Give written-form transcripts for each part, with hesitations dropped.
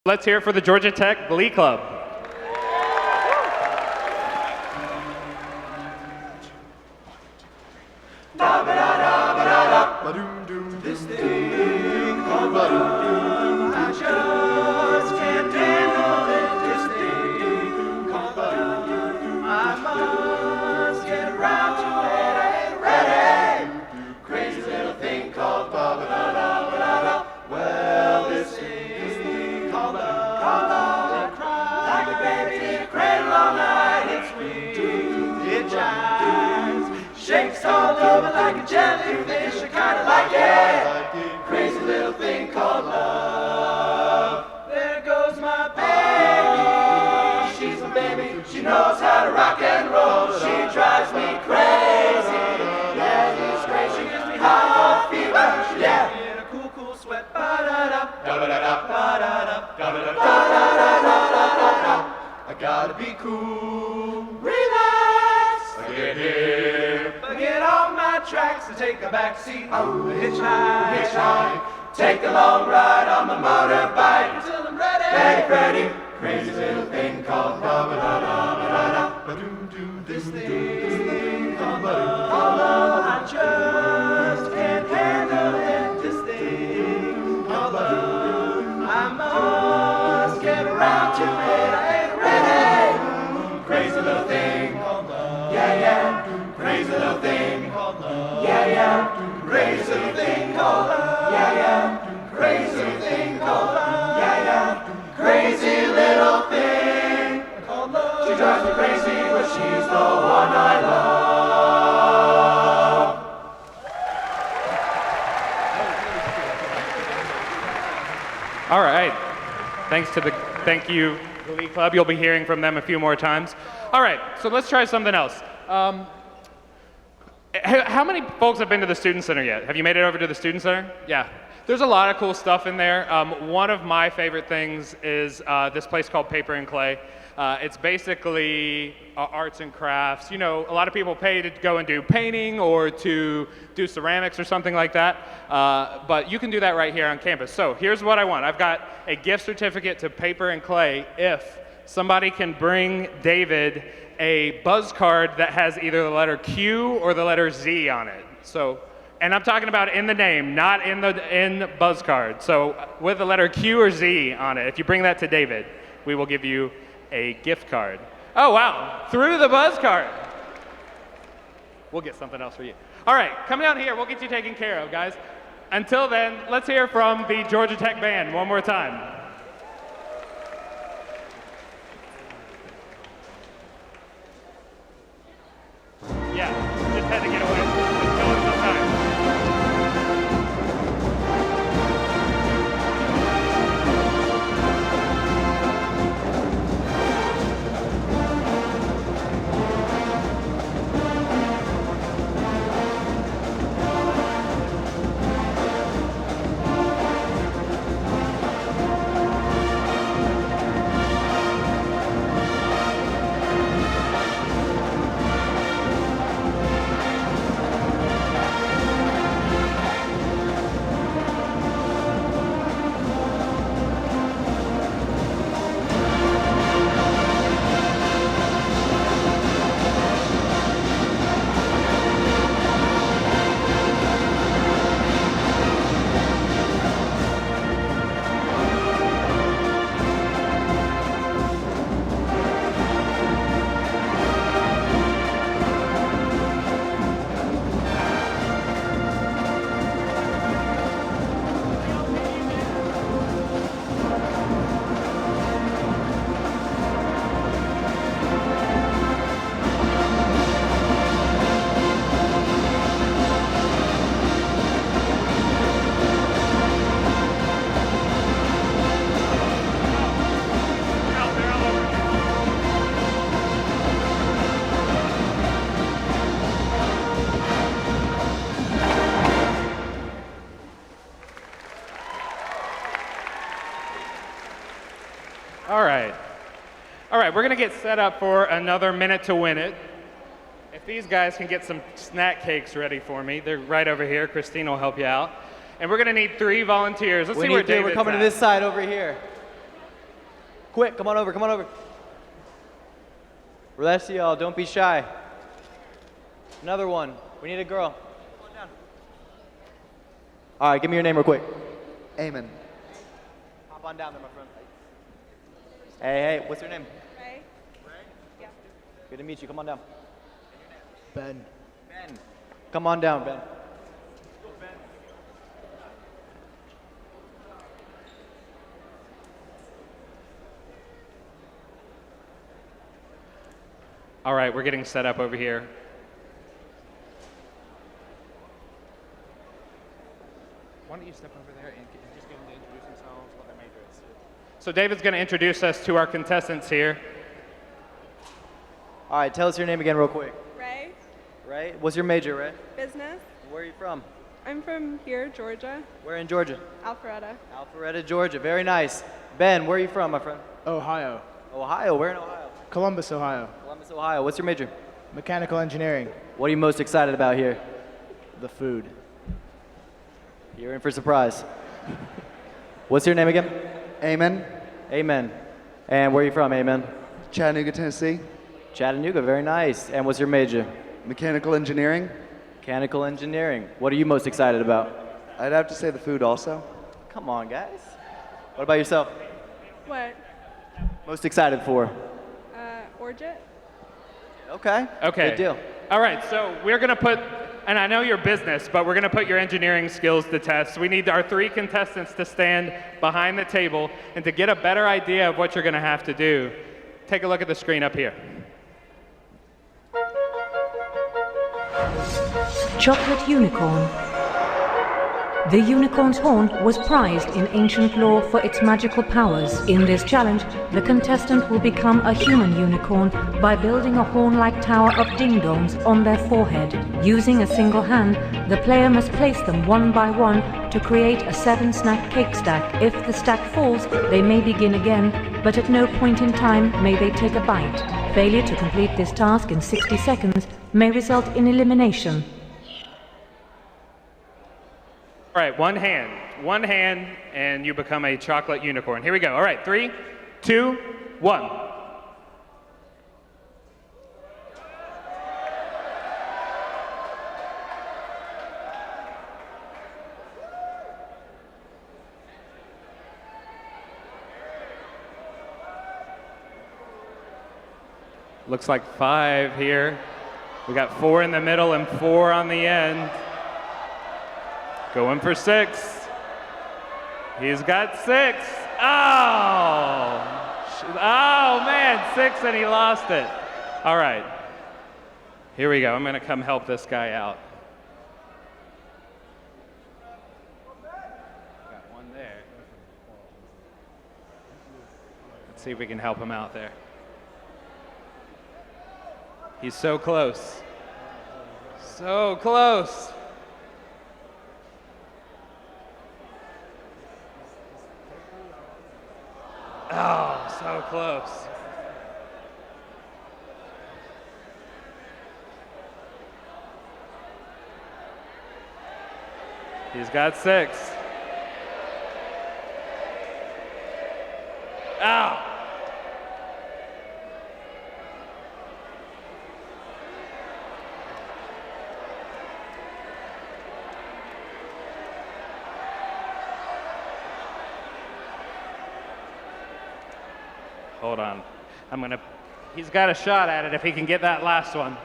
Let's hear it for the Georgia Tech Glee Club. This thing called ba-doom, I just can't handle it. This thing called ba-doom, I must get around to it. I ain't ready. Crazy little thing called ba-ba-da-da-ba-da-da. Well, this thing called love, cries like a baby in a cradle all night. It's sweet, it chimes, shakes all over like a jellyfish. I kinda like it. Crazy little thing called love. There goes my baby. She's a baby. She knows how to rock and roll. She drives me crazy. Yeah, it's crazy. She gives me high fever. Yeah, in a cool, cool sweat. Ba-da-da, da-ba-da-da, ba-da-da, da-ba-da, da-da-da-da-da-da. I gotta be cool. Relax. I get here. I get on my tracks and take a back seat. Oh, hitchhike. Take a long ride on my motorbike until I'm ready. Crazy little thing called ba-ba-da-da-ba-da-da. Ba-doo-doo. This thing called love. I just can't handle it. This thing called love. I must get around to it. I ain't ready. Crazy little thing called love. Yeah. Crazy little thing called love. Yeah. Crazy little thing called love. Yeah. Crazy little thing called love. Yeah. Crazy little thing called love. She drives me crazy, but she's the one I love. All right. Thank you, Glee Club. You'll be hearing from them a few more times. All right, so let's try something else. How many folks have been to the Student Center yet? Have you made it over to the Student Center? Yeah. There's a lot of cool stuff in there. One of my favorite things is this place called Paper and Clay. It's basically arts and crafts. You know, a lot of people pay to go and do painting or to do ceramics or something like that. But you can do that right here on campus. So here's what I want. I've got a gift certificate to Paper and Clay if somebody can bring David a buzz card that has either the letter Q or the letter Z on it. So, and I'm talking about in the name, not in buzz card. So with the letter Q or Z on it, if you bring that to David, we will give you a gift card. Oh wow, through the buzz card. We'll get something else for you. All right, come down here, we'll get you taken care of, guys. Until then, let's hear from the Georgia Tech Band one more time. Yeah, just had to get away. Let's go in sometime. All right, we're gonna get set up for another minute to win it. If these guys can get some snack cakes ready for me, they're right over here. Christine will help you out. And we're gonna need 3 volunteers. Let's see where David's We're coming to this side over here. Quick, come on over, come on over. Rest of y'all, don't be shy. Another one. We need a girl. Come on down. All right, give me your name real quick. Amen. Hop on down there, my friend. Hey, what's your name? Ray? Yeah. Good to meet you. Come on down. Ben. Ben. Come on down, Ben. All right, we're getting set up over here. Why don't you step over there and just get them to introduce themselves, what their major is. So David's going to introduce us to our contestants here. All right, tell us your name again real quick. Ray? Ray? What's your major, Ray? Business? Where are you from? I'm from here, Georgia. Where in Georgia? Alpharetta. Alpharetta, Georgia. Very nice. Ben, where are you from, my friend? Ohio. Ohio. Where in Ohio? Columbus, Ohio. Columbus, Ohio. What's your major? Mechanical engineering. What are you most excited about here? The food. You're in for a surprise. What's your name again? Amen. Amen. And where are you from, Amen? Chattanooga, Tennessee. Chattanooga. Very nice. And what's your major? Mechanical engineering. Mechanical engineering. What are you most excited about? I'd have to say the food also. Come on, guys. What about yourself? What? Most excited for? Orget? Okay. Okay. Good deal. All right, so we're going to put, and I know your business, but we're going to put your engineering skills to test. We need our 3 contestants to stand behind the table, and to get a better idea of what you're going to have to do, take a look at the screen up here. Chocolate unicorn. The unicorn's horn was prized in ancient lore for its magical powers. In this challenge, the contestant will become a human unicorn by building a horn-like tower of ding-dongs on their forehead. Using a single hand, the player must place them one by one to create a 7-snack cake stack. If the stack falls, they may begin again, but at no point in time may they take a bite. Failure to complete this task in 60 seconds may result in elimination. All right, one hand, and you become a chocolate unicorn. Here we go. All right, 3, 2, 1. Looks like 5 here. We got 4 in the middle and 4 on the end. Going for 6. He's got 6. Oh man, 6 and he lost it. All right. Here we go. I'm going to come help this guy out. Got one there. Let's see if we can help him out there. He's so close. So close. Oh, so close. He's got 6. Ow. Hold on. He's got a shot at it if he can get that last one.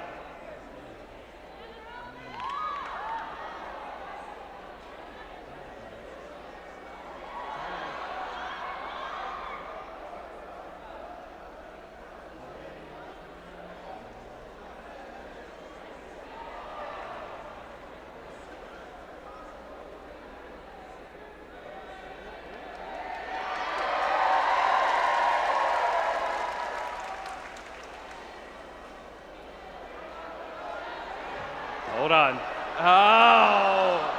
Hold on. Oh.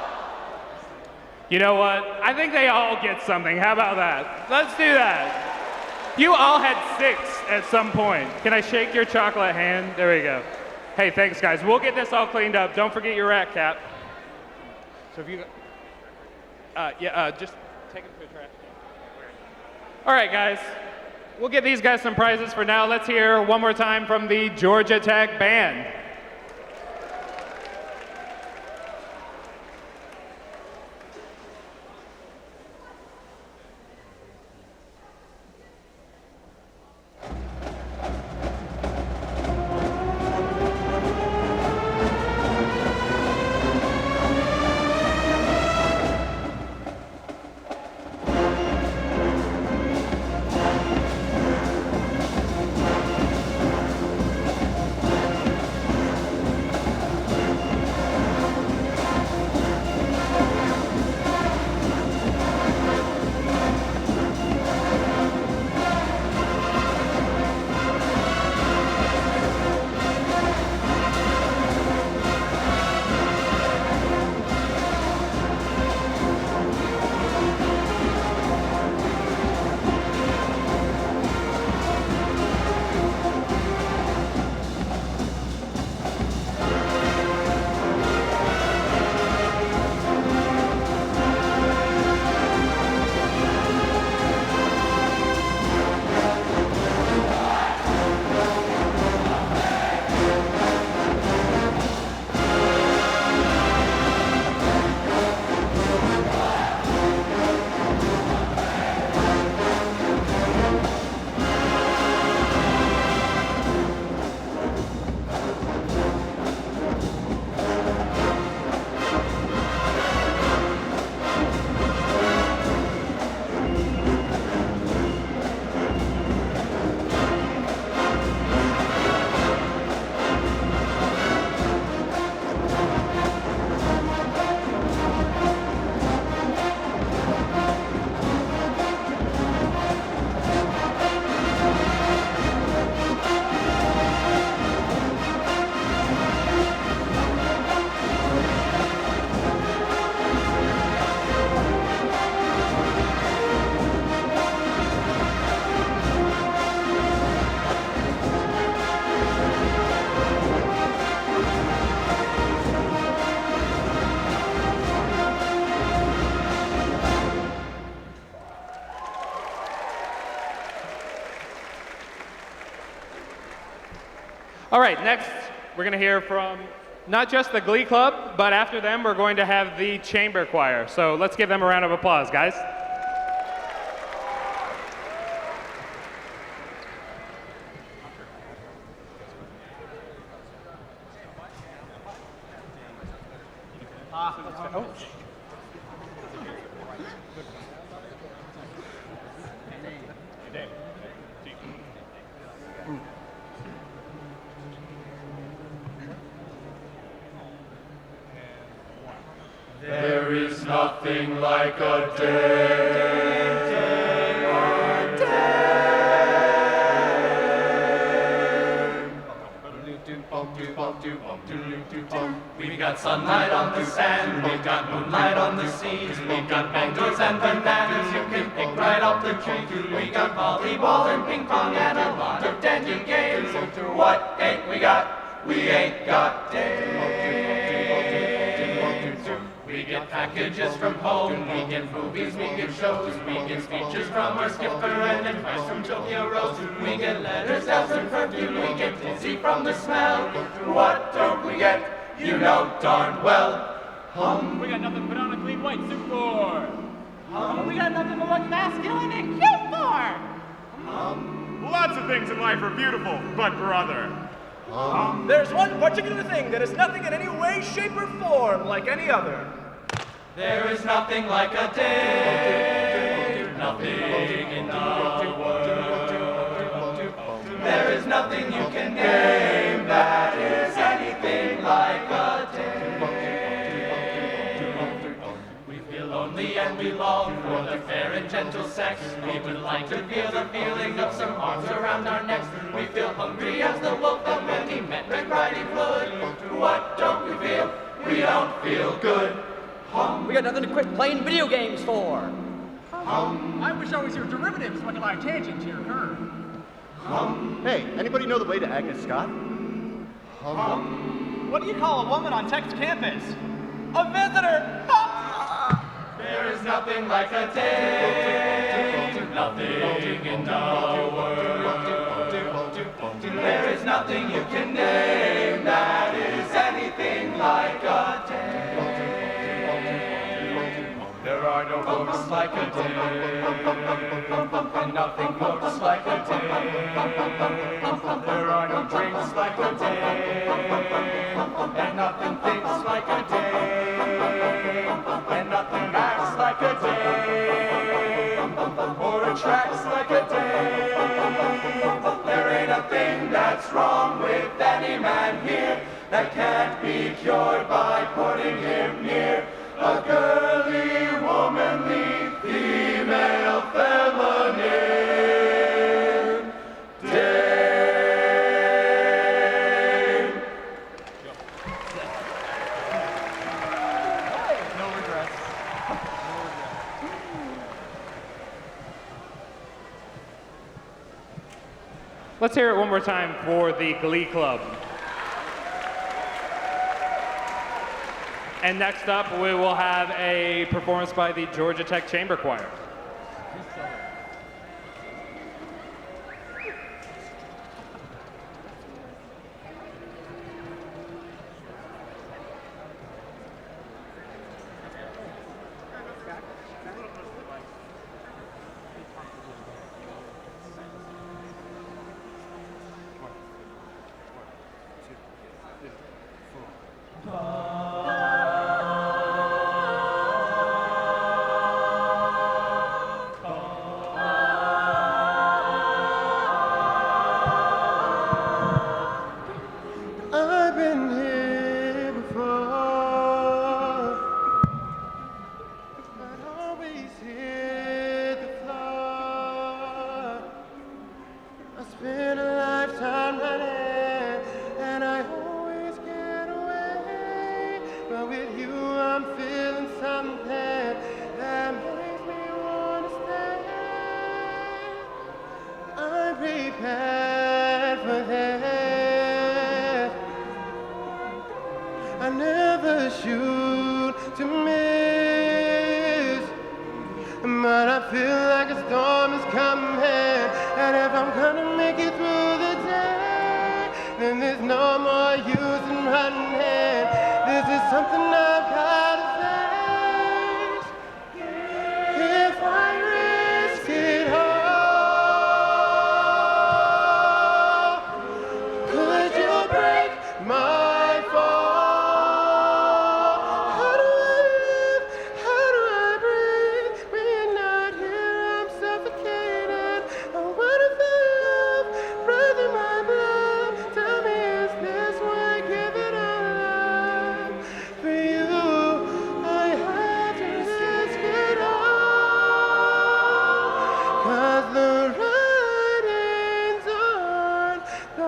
You know what? I think they all get something. How about that? Let's do that. You all had 6 at some point. Can I shake your chocolate hand? There we go. Hey, thanks, guys. We'll get this all cleaned up. Don't forget your rat cap. So if you, just take it to a trash can. All right, guys. we'll get these guys some prizes for now. Let's hear one more time from the Georgia Tech band. All right, next we're going to hear from not just the Glee Club, but after them we're going to have the Chamber Choir. So let's give them a round of applause, guys. There is nothing like a day. We've got sunlight on the sand, we've got moonlight on the seas, we've got mangoes and bananas you can pick right off the tree. We got volleyball and ping pong and a lot of dandy games. What ain't we got? We ain't got days. We get packages from home, we get movies, we get shows, we get speeches from our skipper and advice from Tokyo Rose. We get letters, elves, and perfume, we get dizzy from the smell. What don't we get? You know darn well. We got nothing but on a clean white suit for. We got nothing to look masculine and cute for. Lots of things in life are beautiful, but brother. There's one particular thing that is nothing in any way, shape, or form like any other. There is nothing like a day, nothing in the world. There is nothing you can name that is anything like a day. We feel lonely and we long for the fair and gentle sex. We would like to feel the feeling of some arms around our necks. We feel hungry as the wolf felt when he met Red Riding Hood. What don't we feel? We don't feel good. We got nothing to quit playing video games for. I wish I was your derivative so I could lie tangent to your curve. Hey, anybody know the way to Agnes Scott? What do you call a woman on Tech's campus? A visitor! There is nothing like a day, nothing in the world. There is nothing you can name that is anything like a day. There are no books like a day, and nothing looks like a day. There are no drinks like a day, and nothing thinks like a day, and nothing acts like a day, or attracts like a day. There ain't a thing that's wrong with any man here that can't be cured by putting him near a girly, womanly, female, feminine dame. No regrets. Let's hear it one more time for the Glee Club. And next up, we will have a performance by the Georgia Tech Chamber Choir. I've been here before, but always hit the floor. I spent a lifetime running, and I always get away. But with you, I'm feeling something that makes me want to stay. I'm prepared for this. I never shoot to miss, but I feel like a storm is coming, and if I'm gonna make it through the day, then there's no more use in running. This is something I've gotta face. If I risk it all, could you break my fall? How do I live? How do I breathe? When you're not here, I'm suffocating. I wanna feel love, breath in my blood. Tell me, is this why I give it all up? For you, I had to risk it all. 'Cause the writing's on the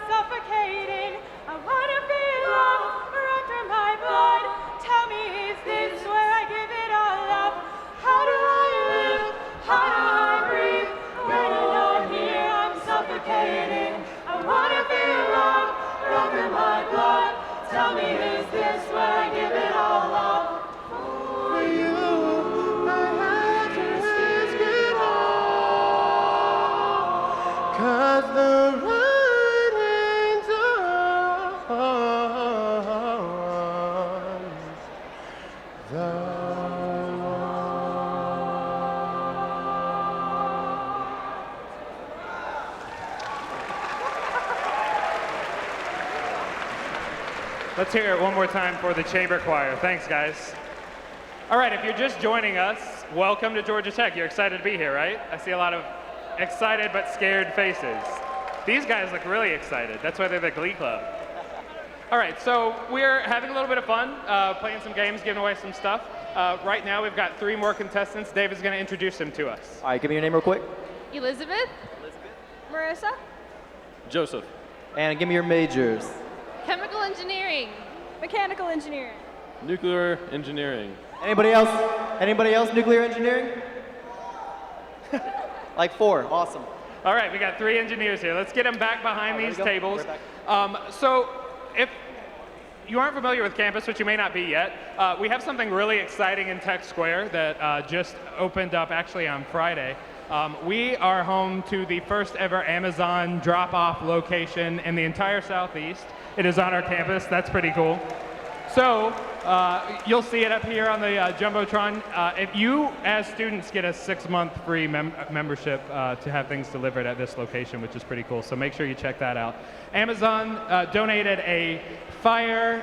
Suffocating. Let's hear it one more time for the chamber choir. Thanks, guys. All right, if you're just joining us, welcome to Georgia Tech. You're excited to be here, right? I see a lot of excited but scared faces. These guys look really excited. That's why they're the Glee Club. All right, so we're having a little bit of fun, playing some games, giving away some stuff. Right now, we've got 3 more contestants. Dave is going to introduce them to us. All right, give me your name real quick. Elizabeth. Marissa. Joseph. And give me your majors. Chemical engineering. Mechanical engineering. Nuclear engineering. Anybody else? Anybody else? Nuclear engineering? Like 4. Awesome. All right, we got 3 engineers here. Let's get them back behind these tables. So if you aren't familiar with campus, which you may not be yet, we have something really exciting in Tech Square that just opened up actually on Friday. We are home to the first ever Amazon drop-off location in the entire Southeast. It is on our campus. That's pretty cool. So you'll see it up here on the Jumbotron. If you, as students, get a 6-month free membership to have things delivered at this location, which is pretty cool. So make sure you check that out. Amazon donated a fire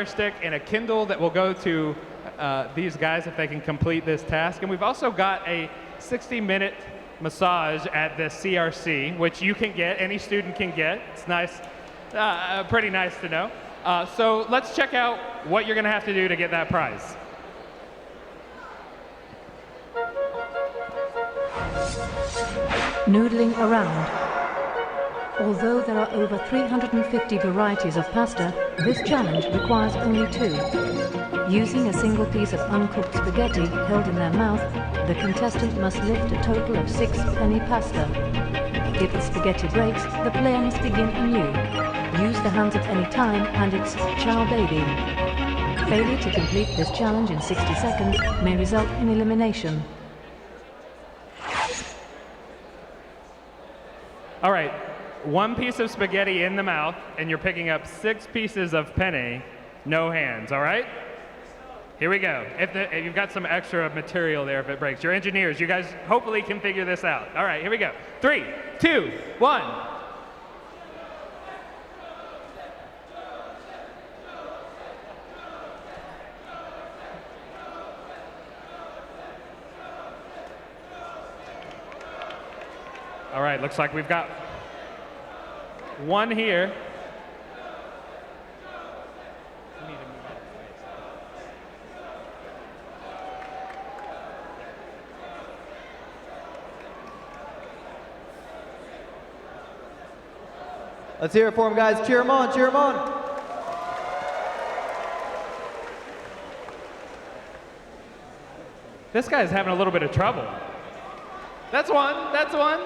stick and a Kindle that will go to these guys if they can complete this task. And we've also got a 60-minute massage at the CRC, which you can get, any student can get. It's nice, pretty nice to know. So let's check out what you're going to have to do to get that prize. Noodling around. Although there are over 350 varieties of pasta, this challenge requires only 2. Using a single piece of uncooked spaghetti held in their mouth, the contestant must lift a total of 6 penny pasta. If the spaghetti breaks, the player must begin anew. Use the hands at any time, and it's ciao baby. Failure to complete this challenge in 60 seconds may result in elimination. All right, 1 piece of spaghetti in the mouth, and you're picking up 6 pieces of penne, no hands, all right? Here we go. If you've got some extra material there if it breaks. Your engineers, you guys hopefully can figure this out. All right, here we go. 3, 2, 1. All right, looks like we've got 1 here. Let's hear it for him, guys. Cheer him on, cheer him on. This guy's having a little bit of trouble. That's 1, that's 1.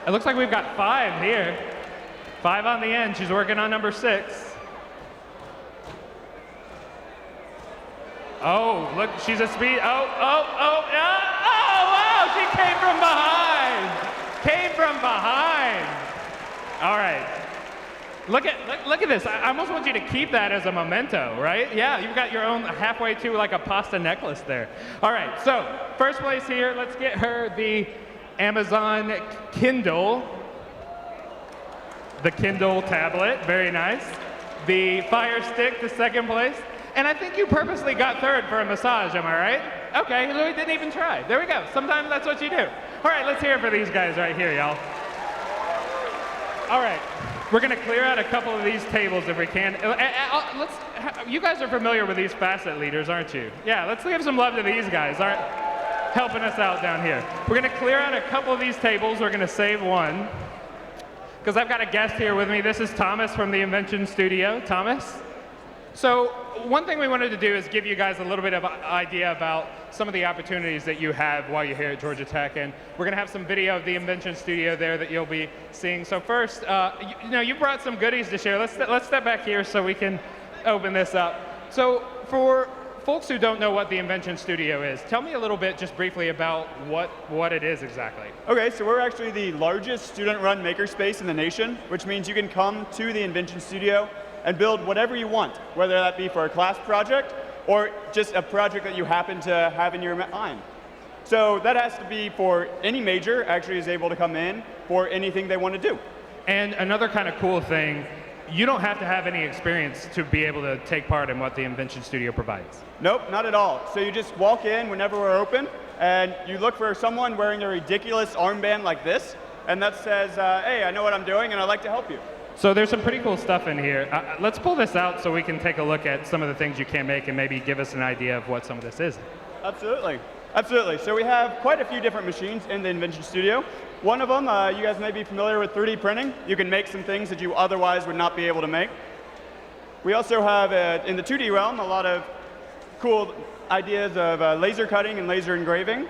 It looks like we've got 5 here. 5 on the end. She's working on number 6. Oh, look, she's a speed. Oh, wow, she came from behind. Came from behind. All right. Look at this. I almost want you to keep that as a memento, right? Yeah, you've got your own halfway to like a pasta necklace there. All right, so first place here, let's get her the Amazon Kindle. The Kindle tablet, very nice. The Fire Stick, the 2nd place. And I think you purposely got 3rd for a massage, am I right? Okay, we didn't even try. There we go. Sometimes that's what you do. All right, let's hear it for these guys right here, y'all. All right, we're gonna clear out a couple of these tables if we can. You guys are familiar with these facet leaders, aren't you? Yeah, let's give some love to these guys, aren't helping us out down here. We're gonna clear out a couple of these tables. We're gonna save 1. Because I've got a guest here with me. This is Thomas from the Invention Studio. Thomas? So one thing we wanted to do is give you guys a little bit of an idea about some of the opportunities that you have while you're here at Georgia Tech, and we're going to have some video of the Invention Studio there that you'll be seeing. So first, you brought some goodies to share. Let's step back here so we can open this up. So for folks who don't know what the Invention Studio is, tell me a little bit just briefly about what it is exactly. Okay, so we're actually the largest student-run makerspace in the nation, which means you can come to the Invention Studio and build whatever you want, whether that be for a class project or just a project that you happen to have in your mind. So that has to be for any major actually is able to come in for anything they want to do. And another kind of cool thing, you don't have to have any experience to be able to take part in what the Invention Studio provides. Nope, not at all. So you just walk in whenever we're open, and you look for someone wearing a ridiculous armband like this, and that says, hey, I know what I'm doing, and I'd like to help you. So there's some pretty cool stuff in here. Let's pull this out so we can take a look at some of the things you can make and maybe give us an idea of what some of this is. Absolutely. Absolutely. So we have quite a few different machines in the Invention Studio. One of them, you guys may be familiar with 3D printing. You can make some things that you otherwise would not be able to make. We also have, in the 2D realm, a lot of cool ideas of laser cutting and laser engraving.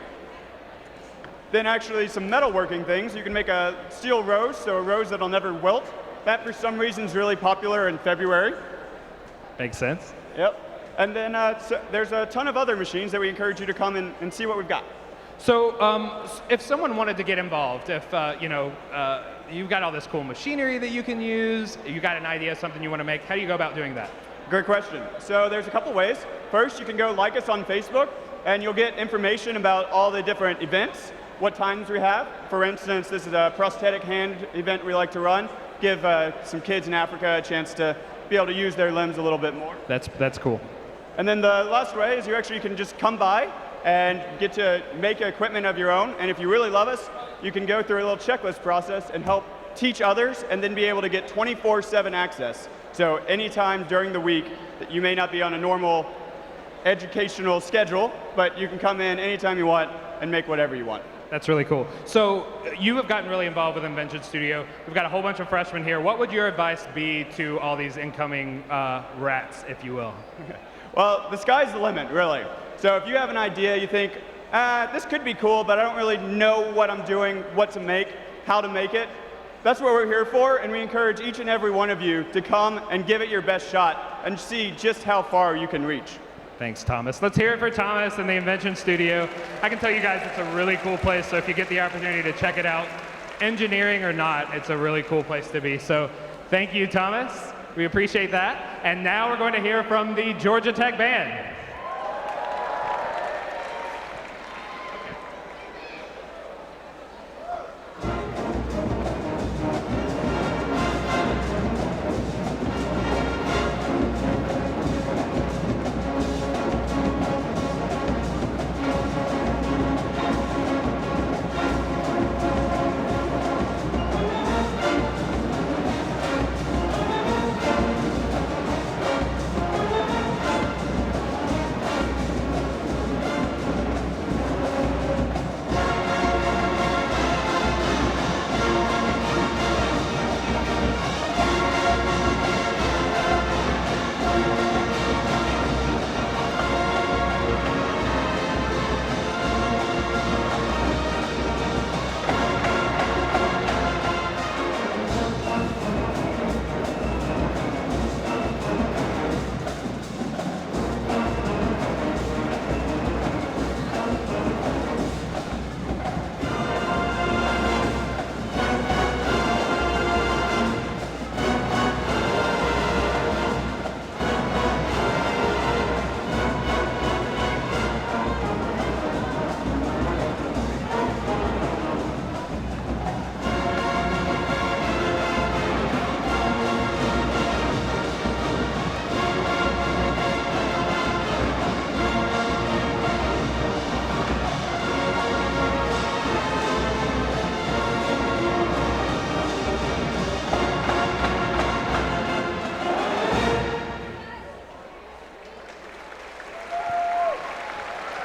Then actually some metalworking things. You can make a steel rose, so a rose that'll never wilt. That, for some reason, is really popular in February. Makes sense. Yep. And then so there's a ton of other machines that we encourage you to come in and see what we've got. So if someone wanted to get involved, if you've got all this cool machinery that you can use, you got an idea of something you want to make, how do you go about doing that? Great question. So there's a couple ways. First, you can go like us on Facebook, and you'll get information about all the different events, what times we have. For instance, this is a prosthetic hand event we like to run. Give some kids in Africa a chance to be able to use their limbs a little bit more. That's cool. And then the last way is you actually can just come by and get to make equipment of your own. And if you really love us, you can go through a little checklist process and help teach others and then be able to get 24/7 access. So anytime during the week that you may not be on a normal educational schedule, but you can come in anytime you want and make whatever you want. That's really cool. So you have gotten really involved with Invention Studio. We've got a whole bunch of freshmen here. What would your advice be to all these incoming rats, if you will? Well, the sky's the limit, really. So if you have an idea, you think, this could be cool, but I don't really know what I'm doing, what to make, how to make it. That's what we're here for, and we encourage each and every one of you to come and give it your best shot and see just how far you can reach. Thanks, Thomas. Let's hear it for Thomas and the Invention Studio. I can tell you guys it's a really cool place, so if you get the opportunity to check it out, engineering or not, it's a really cool place to be. So thank you, Thomas. We appreciate that. And now we're going to hear from the Georgia Tech Band.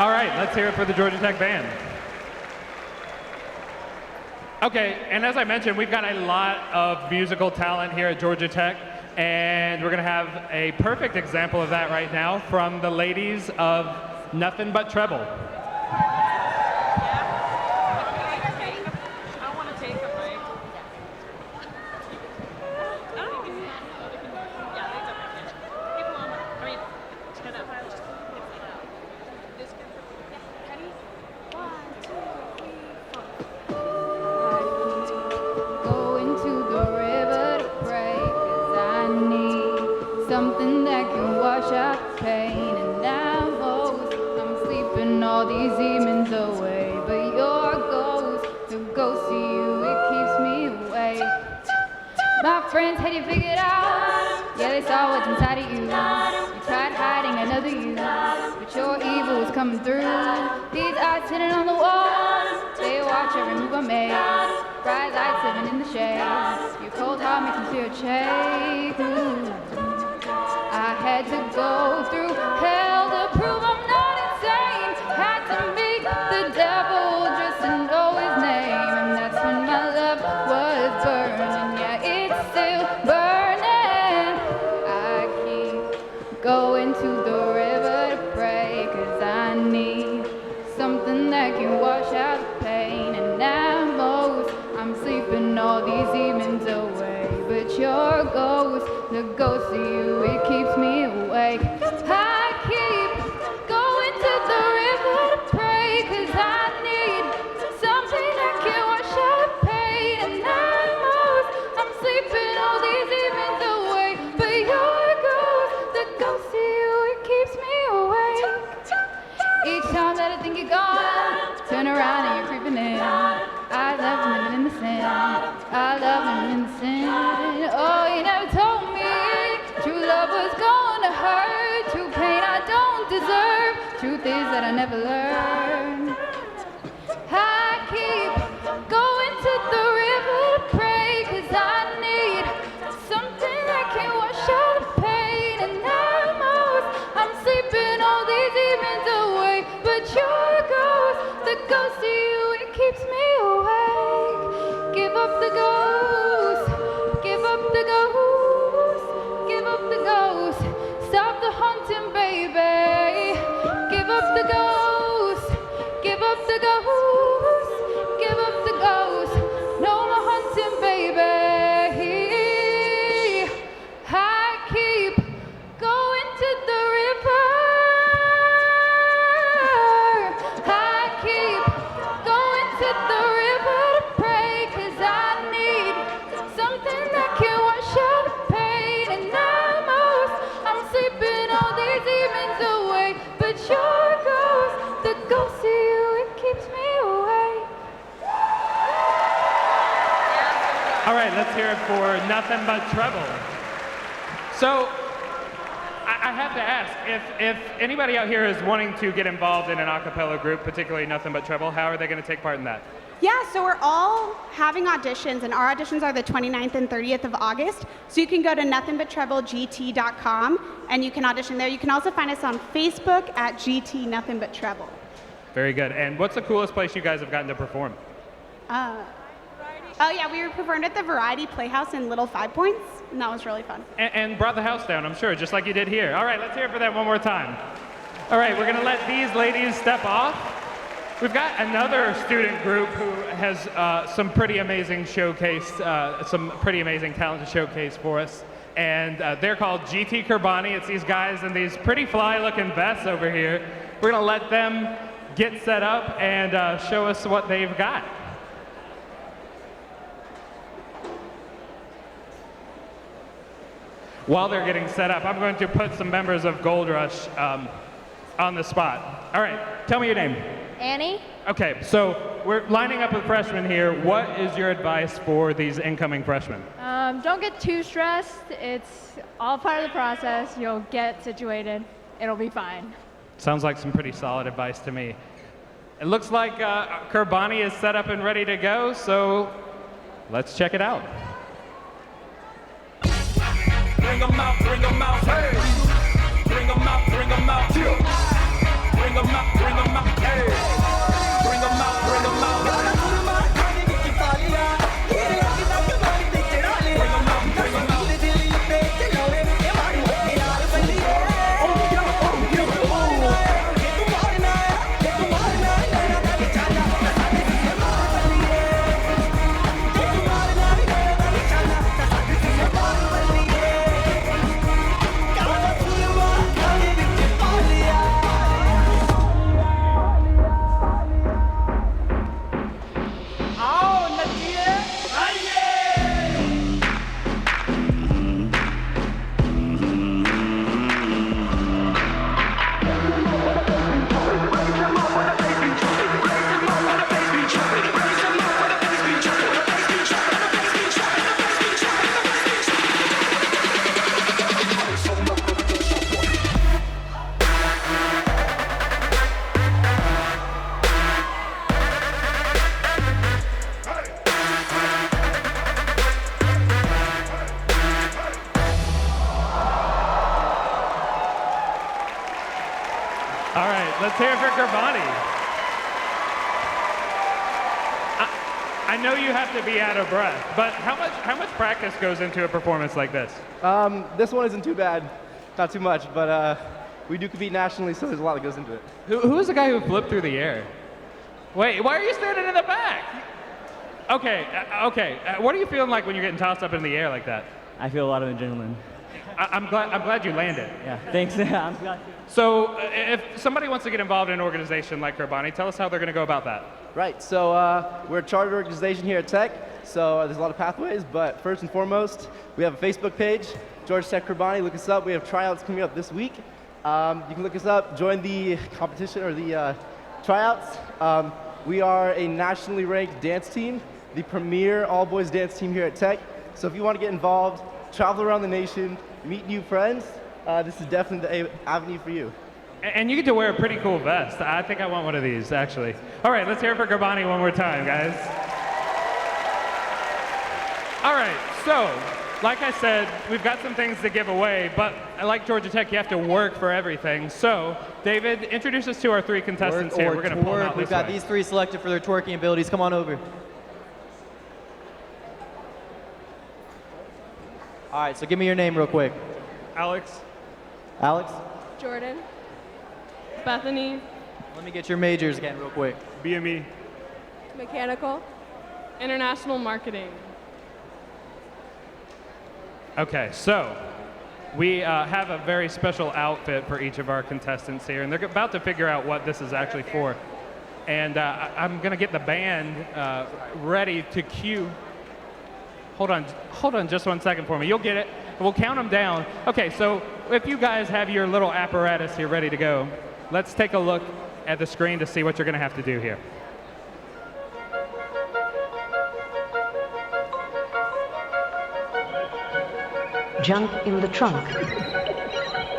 All right, let's hear it for the Georgia Tech Band. Okay, and as I mentioned, we've got a lot of musical talent here at Georgia Tech, and we're gonna have a perfect example of that right now from the ladies of Nothing But Treble. Something that can wash out pain and I'm sleeping all friends had you figured out. Yeah, they saw what's inside of you. You tried hiding another you, but your evil was coming through. These eyes sitting on the wall, they watch every move I make. Bright lights living in the shades. Your cold heart makes me feel shake. I had to go through hell to prove I'm not insane. Had to meet the devil just to know his name. And that's when my love was burning. Yeah, it's still burning. I keep going to the river to pray, 'cause I need something that can wash out the pain. And now most I'm sleeping all these evenings away, but your ghost, the ghost of you, it keeps me awake. I keep going to the river to pray, 'cause I need something that can wash out the pain. And now most I'm sleeping all these evenings away, but your ghost, the ghost of you, it keeps me awake. Each time that I think you're gone, turn around and you're creeping in. I love living in the sin. I love living in the sin. Oh, you never told me true love was gonna hurt. True pain I don't deserve. Truth is that I never learned. I keep going to the river to pray, 'cause I need something that can wash out the pain. And now most I'm sleeping all these evenings away, but your ghost, the ghost of you, it keeps me awake. Give up the ghost, give up the ghost, give up the ghost. Stop the haunting, baby. Give up the ghost, give up the ghost, give up the ghost. No more haunting, baby. I keep going to the river. I keep going to the river to pray, 'cause I need something that can wash out the pain. And now most I'm sleeping all these evenings away, but your ghost, the ghost of you, it keeps me awake. All right, let's hear it for Nothing But Trouble. So, I have to ask, if anybody out here is wanting to get involved in an a cappella group, particularly Nothing But Trouble, how are they going to take part in that? Yeah, so we're all having auditions, and our auditions are the 29th and 30th of August. So you can go to nothingbuttroublegt.com, and you can audition there. You can also find us on Facebook at GT Nothing But Trouble. Very good. And what's the coolest place you guys have gotten to perform? Oh yeah, we were performed at the Variety Playhouse in Little Five Points, and that was really fun. And brought the house down, I'm sure, just like you did here. All right, let's hear it for that one more time. All right, we're going to let these ladies step off. We've got another student group who has some pretty amazing some pretty amazing talent to showcase for us. And they're called GT Kurbani. It's these guys in these pretty fly-looking vests over here. We're going to let them get set up and show us what they've got. While they're getting set up, I'm going to put some members of Gold Rush on the spot. All right, tell me your name. Annie? Okay, so we're lining up with freshmen here. What is your advice for these incoming freshmen? Don't get too stressed. It's all part of the process. You'll get situated. It'll be fine. Sounds like some pretty solid advice to me. It looks like Kurbani is set up and ready to go, so let's check it out. Bring 'em out, hey. Bring 'em out, bring 'em out. Bring 'em out, bring 'em out, hey. Bring 'em out, bring 'em out. Bring 'em out, bring 'em out. Let's hear it for Kerbani. I know you have to be out of breath, but how much practice goes into a performance like this? This one isn't too bad. Not too much, but we do compete nationally, so there's a lot that goes into it. Who is the guy who flipped through the air? Wait, why are you standing in the back? Okay. What are you feeling like when you're getting tossed up in the air like that? I feel a lot of adrenaline. I'm glad you landed. Yeah, thanks. I'm glad. So, if somebody wants to get involved in an organization like Kerbani, tell us how they're going to go about that. Right, so we're a chartered organization here at Tech, so there's a lot of pathways, but first and foremost, we have a Facebook page, Georgia Tech Kerbani. Look us up. We have tryouts coming up this week. You can look us up, join the competition or the tryouts. We are a nationally ranked dance team, the premier all-boys dance team here at Tech. So if you want to get involved, travel around the nation, meet new friends, this is definitely the avenue for you. And you get to wear a pretty cool vest. I think I want one of these, actually. All right, let's hear it for Kerbani one more time, guys. All right, so, like I said, we've got some things to give away, but like Georgia Tech, you have to work for everything. So, David, introduce us to our three contestants here. We're going to pull them out We've this got way. these three selected for their twerking abilities. Come on over. All right, so give me your name real quick. Alex. Alex? Jordan. Bethany. Let me get your majors again real quick. BME. Mechanical. International marketing. Okay, so we have a very special outfit for each of our contestants here, and they're about to figure out what this is actually for. And I'm going to get the band ready to cue. Hold on just 1 second for me. You'll get it. We'll count them down. Okay, so if you guys have your little apparatus here ready to go, let's take a look at the screen to see what you're going to have to do here. Jump in the trunk.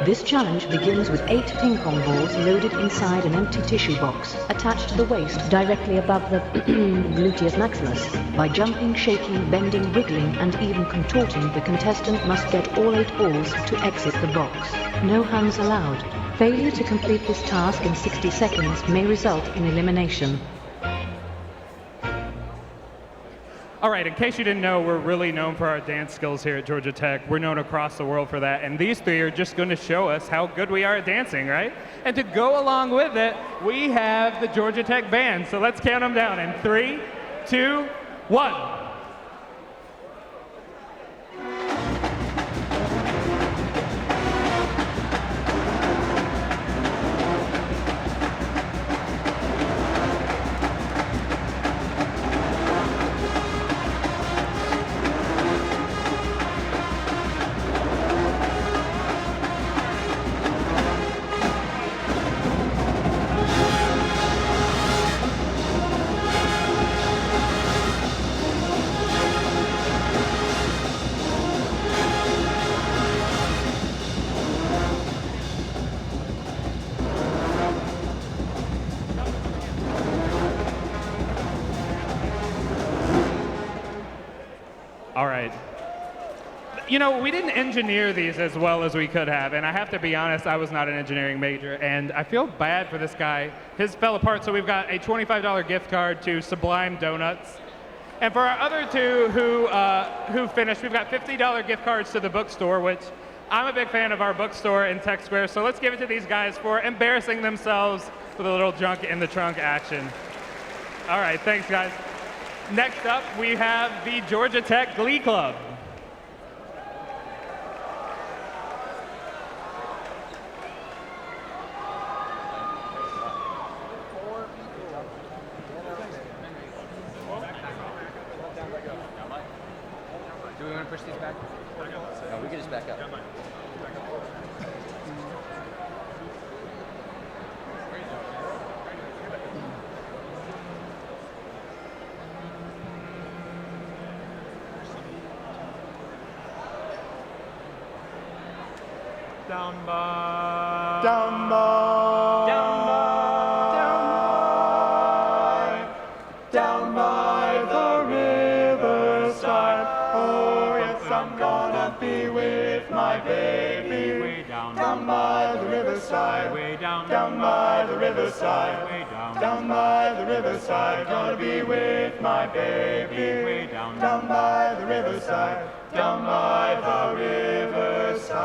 This challenge begins with 8 ping pong balls loaded inside an empty tissue box, attached to the waist directly above the gluteus maximus. By jumping, shaking, bending, wiggling, and even contorting, the contestant must get all 8 balls to exit the box. No hands allowed. Failure to complete this task in 60 seconds may result in elimination. All right, in case you didn't know, we're really known for our dance skills here at Georgia Tech. We're known across the world for that, and these three are just going to show us how good we are at dancing, right? And to go along with it, we have the Georgia Tech band. So let's count them down in 3, 2, 1. All right. You know, we didn't engineer these as well as we could have, and I have to be honest, I was not an engineering major, and I feel bad for this guy. His fell apart, so we've got a $25 gift card to Sublime Donuts. And for our other two who finished, we've got $50 gift cards to the bookstore, which I'm a big fan of our bookstore in Tech Square, so let's give it to these guys for embarrassing themselves with a little junk in the trunk action. All right, thanks, guys. Next up, we have the Georgia Tech Glee Club. Do we want to push these back? No, we can just back up. Down by the riverside. Oh yes, I'm gonna be with my baby. Down by the riverside. riverside, way down, down by the riverside, way down, down by the riverside. Gonna be with my baby, way down, down by the riverside, down by the riverside.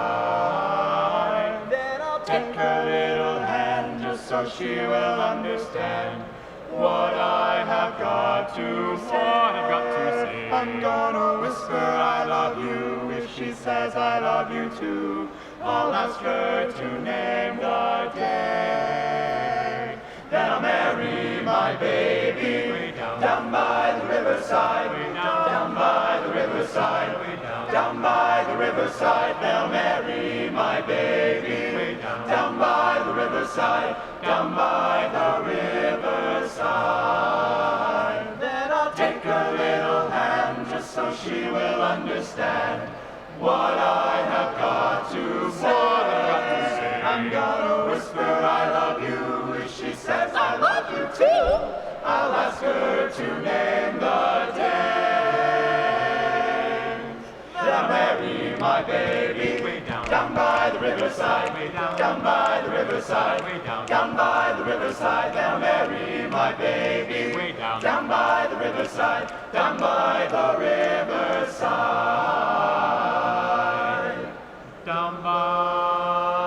Then I'll take her little hand just so she will understand what I have got to say. I'm gonna whisper I love you. If she says I love you too, I'll ask her to name the day. Then I'll marry my baby, way down, down by the riverside, way down, down by the riverside, way down, down by the riverside. Then I'll marry my baby, way down, down by the riverside, down by the riverside. Then I'll take her little hand just so she will understand what I have got to say. I'm gonna whisper I love you. If she says I love you too, I'll ask her to name the day. Then I'll marry my baby, way down, down by the riverside, way down, down by the riverside, way down, down by the riverside. Then I'll marry my baby, way down, down by the riverside, down by the riverside. Down by,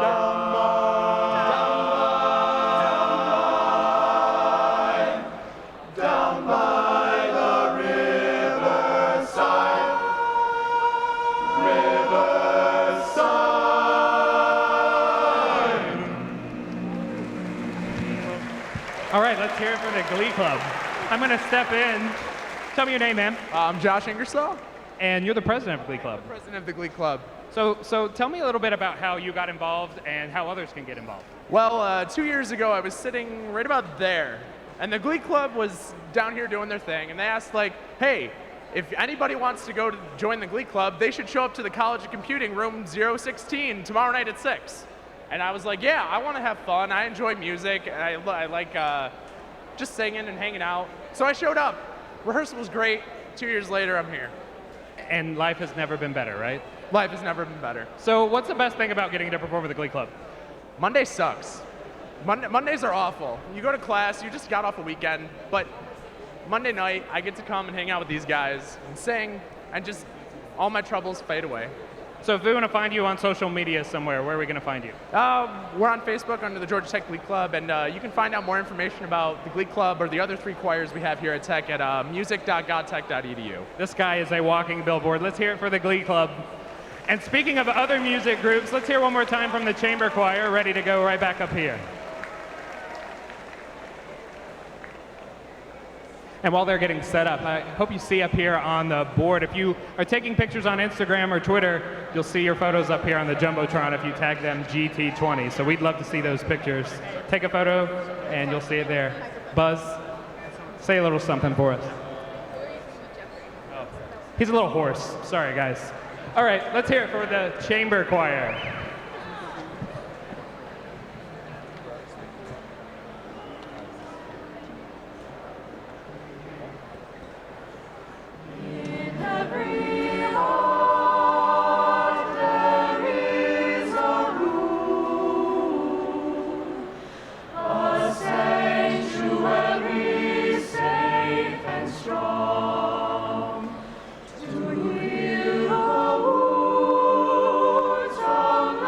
down by, down by the riverside, riverside. All right, let's hear it for the Glee Club. I'm going to step in. Tell me your name, ma'am. I'm Josh Ingersoll. And you're the president of the Glee Club. President of the Glee Club. So tell me a little bit about how you got involved and how others can get involved. Well, 2 years ago, I was sitting right about there, and the Glee Club was down here doing their thing, and they asked, like, hey, if anybody wants to go to join the Glee Club, they should show up to the College of Computing, room 016, tomorrow night at 6. And I was like, yeah, I want to have fun. I enjoy music, and I like just singing and hanging out. So I showed up. Rehearsal was great. 2 years later, I'm here. And life has never been better, right? Life has never been better. So what's the best thing about getting to perform with the Glee Club? Monday sucks. Mondays are awful. You go to class, you just got off a weekend, but Monday night, I get to come and hang out with these guys and sing, and just all my troubles fade away. So if we want to find you on social media somewhere, where are we going to find you? We're on Facebook under the Georgia Tech Glee Club, and you can find out more information about the Glee Club or the other 3 choirs we have here at Tech at music.godtech.edu. This guy is a walking billboard. Let's hear it for the Glee Club. And speaking of other music groups, let's hear one more time from the chamber choir, ready to go right back up here. And while they're getting set up, I hope you see up here on the board, if you are taking pictures on Instagram or Twitter, you'll see your photos up here on the Jumbotron if you tag them GT20. So we'd love to see those pictures. Take a photo and you'll see it there. Buzz, say a little something for us. Oh, he's a little hoarse. Sorry, guys. All right, let's hear it for the chamber choir. To heal the wounds of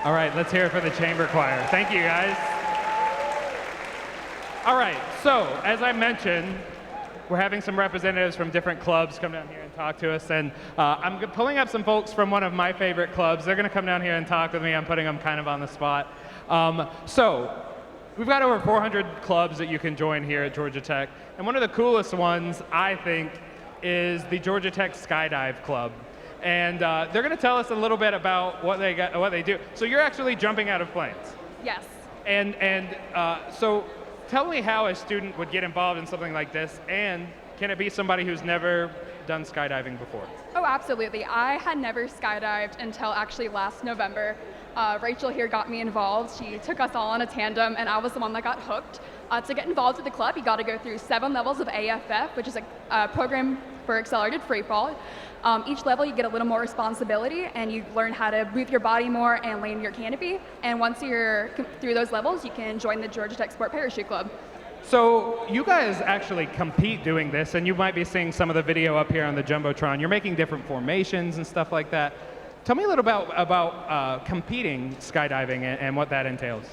All right, let's hear it for the chamber choir. Thank you, guys. All right, so as I mentioned, we're having some representatives from different clubs come down here and talk to us, and I'm pulling up some folks from one of my favorite clubs. They're going to come down here and talk with me. I'm putting them kind of on the spot. So we've got over 400 clubs that you can join here at Georgia Tech, and one of the coolest ones, I think, is the Georgia Tech Skydive Club. And they're going to tell us a little bit about what they do. So you're actually jumping out of planes. Yes. And so tell me how a student would get involved in something like this, and can it be somebody who's never done skydiving before? Oh, absolutely. I had never skydived until actually last November. Rachel here got me involved. She took us all on a tandem, and I was the one that got hooked. To get involved with the club, you got to go through 7 levels of AFF, which is a program for accelerated freefall. Each level, you get a little more responsibility, and you learn how to move your body more and land your canopy. And once you're through those levels, you can join the Georgia Tech Sport Parachute Club. So you guys actually compete doing this, and you might be seeing some of the video up here on the Jumbotron. You're making different formations and stuff like that. Tell me a little about competing skydiving and what that entails.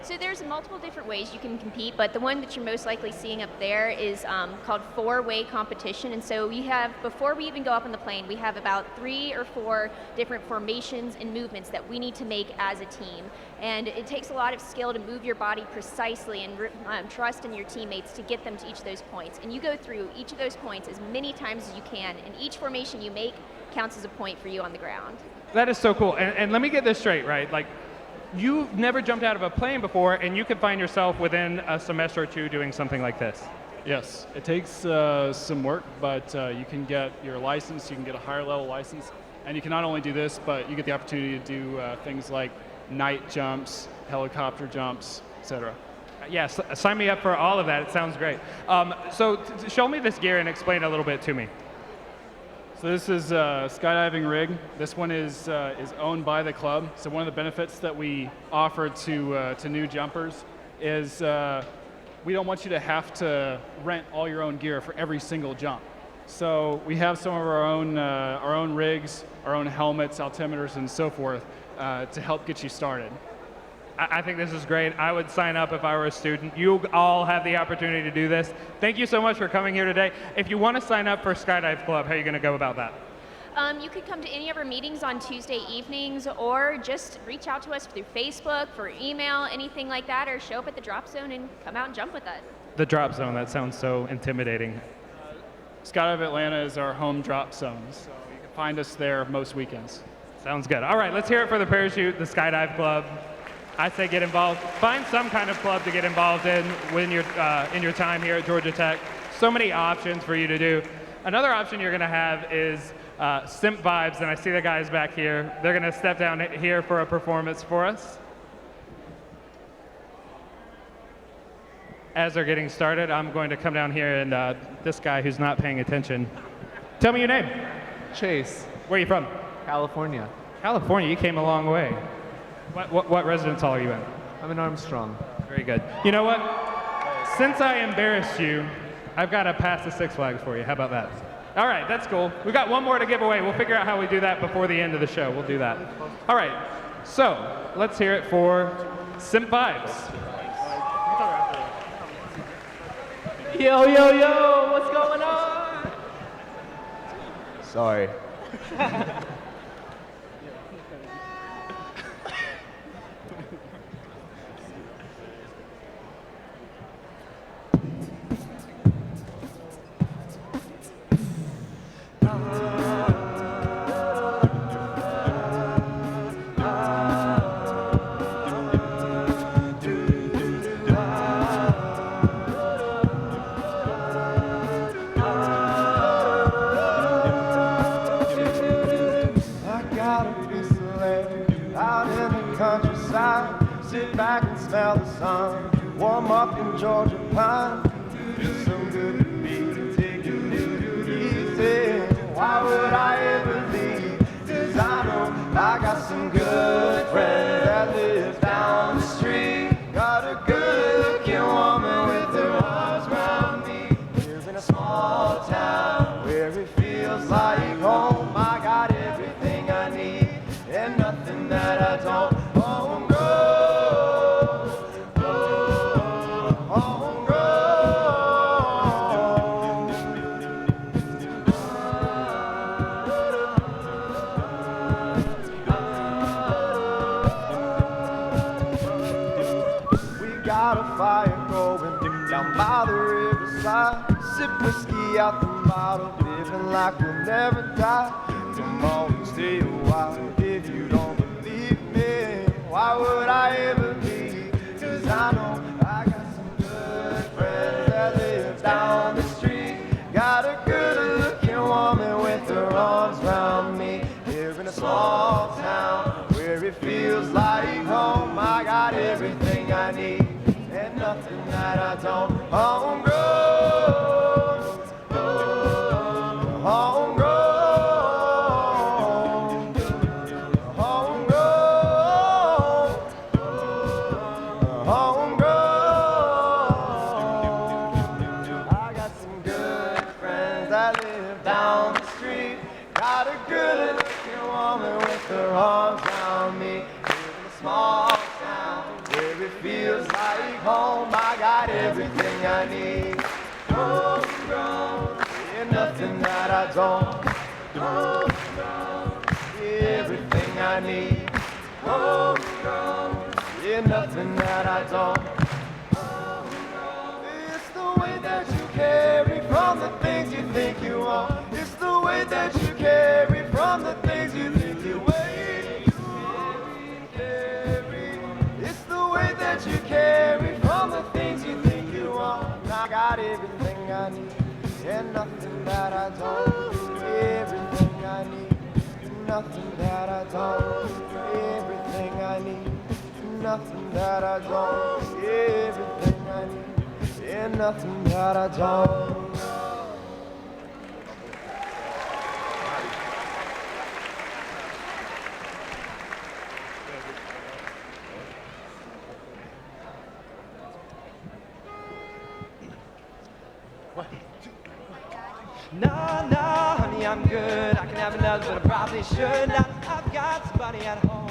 So there's multiple different ways you can compete, but the one that you're most likely seeing up there is called 4-way competition. And so we have, before we even go up on the plane, we have about 3 or 4 different formations and movements that we need to make as a team. And it takes a lot of skill to move your body precisely and trust in your teammates to get them to each of those points. And you go through each of those points as many times as you can, and each formation you make counts as a point for you on the ground. That is so cool. And let me get this straight, right? Like, you've never jumped out of a plane before, and you could find yourself within a semester or 2 doing something like this. Yes, it takes some work, but you can get your license, you can get a higher level license, and you can not only do this, but you get the opportunity to do things like night jumps, helicopter jumps, etc. Yes, sign me up for all of that. It sounds great. So show me this gear and explain a little bit to me. So this is a skydiving rig. This one is owned by the club. So one of the benefits that we offer to new jumpers is we don't want you to have to rent all your own gear for every single jump. So we have some of our own rigs, our own helmets, altimeters, and so forth to help get you started. I think this is great. I would sign up if I were a student. You all have the opportunity to do this. Thank you so much for coming here today. If you want to sign up for Skydive Club, how are you going to go about that? You could come to any of our meetings on Tuesday evenings, or just reach out to us through Facebook, for email, anything like that, or show up at the drop zone and come out and jump with us. The drop zone, that sounds so intimidating. Skydive Atlanta is our home drop zone, so you can find us there most weekends. Sounds good. All right, let's hear it for the parachute, the Skydive Club. I say get involved. Find some kind of club to get involved in when you're in your time here at Georgia Tech. So many options for you to do. Another option you're going to have is Simp Vibes, and I see the guys back here. They're going to step down here for a performance for us. As they're getting started, I'm going to come down here and this guy who's not paying attention. Tell me your name. Chase. Where are you from? California. California, you came a long way. What residence hall are you in? I'm in Armstrong. Very good. You know what? Since I embarrassed you, I've got to pass the Six Flags for you. How about that? All right, that's cool. We've got one more to give away. We'll figure out how we do that before the end of the show. We'll do that. All right, so let's hear it for Simp Vibes. Yo, yo, yo, what's going on? Sorry. Sit back and smell the sun. Warm up in Georgia pine. Feels so good to be taking it easy. Why would I ever leave? 'Cause I know I got some good friends that live down the street. Got a good looking woman with her arms around me. Live in a small town where it feels like home. I got everything I need and nothing that I don't. Oh, fire going down by the riverside. Sip whiskey out the bottle, living like we'll never die. Come on, stay a while. If you don't believe me, why would I ever leave? 'Cause I know I got some good friends that live down the street. Got a good-looking woman with her arms around me. Here in a small town where it feels like home. I got everything I need and nothing that I don't. Homegrown, homegrown, homegrown, homegrown. I got some good friends that live down the street. Got a good-looking woman with her arms around me. Live in a small town where it feels like home. I got everything I need. Homegrown, yeah, nothing that I don't. Homegrown, yeah, everything I need. Homegrown, yeah, nothing that I don't. It's the way that you carry from the things you think you want. It's the way that you carry from the things you think you wait. It's the way that you carry from the things you think you want. I got everything I need and nothing that I don't. Everything I need, nothing that I don't. Everything I need, nothing that I don't. Everything I need and nothing that I don't. Nah, nah, honey, I'm good. I can have another, but I probably should not. I've got somebody at home.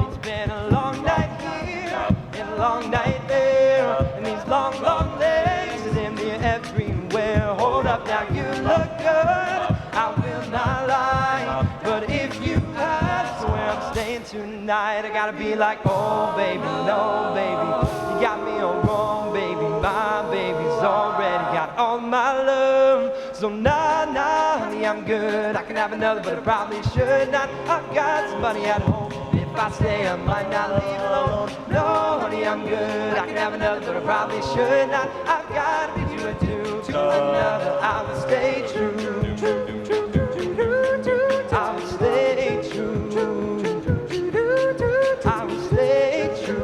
It's been a long night here and a long night there, and these long, long legs is in there everywhere. Hold up, now you look good. I will not lie, but if you ask where I'm staying tonight, I gotta be like, oh baby, no baby, you got me all wrong, baby. My baby's already got all my love. So nah, nah, honey, I'm good. I can have another, but I probably should not. I've got somebody at home. If I stay, I might not leave alone. No, honey, I'm good. I can have another, but I probably should not. I've got to be you and do to another. I will stay true. I will stay true. I will stay true.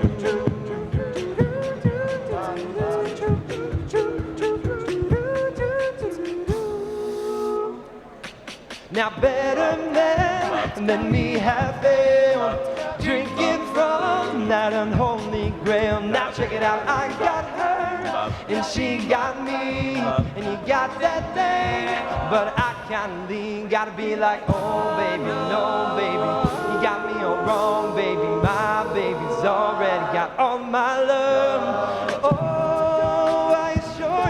Now better men than me have failed, drinking from that unholy grail. Now check it out, I got her and she got me, and you got that thing, but I can't leave. Gotta be like, oh baby, no baby, you got me all wrong, baby. My baby's already got all my love. Oh, I assure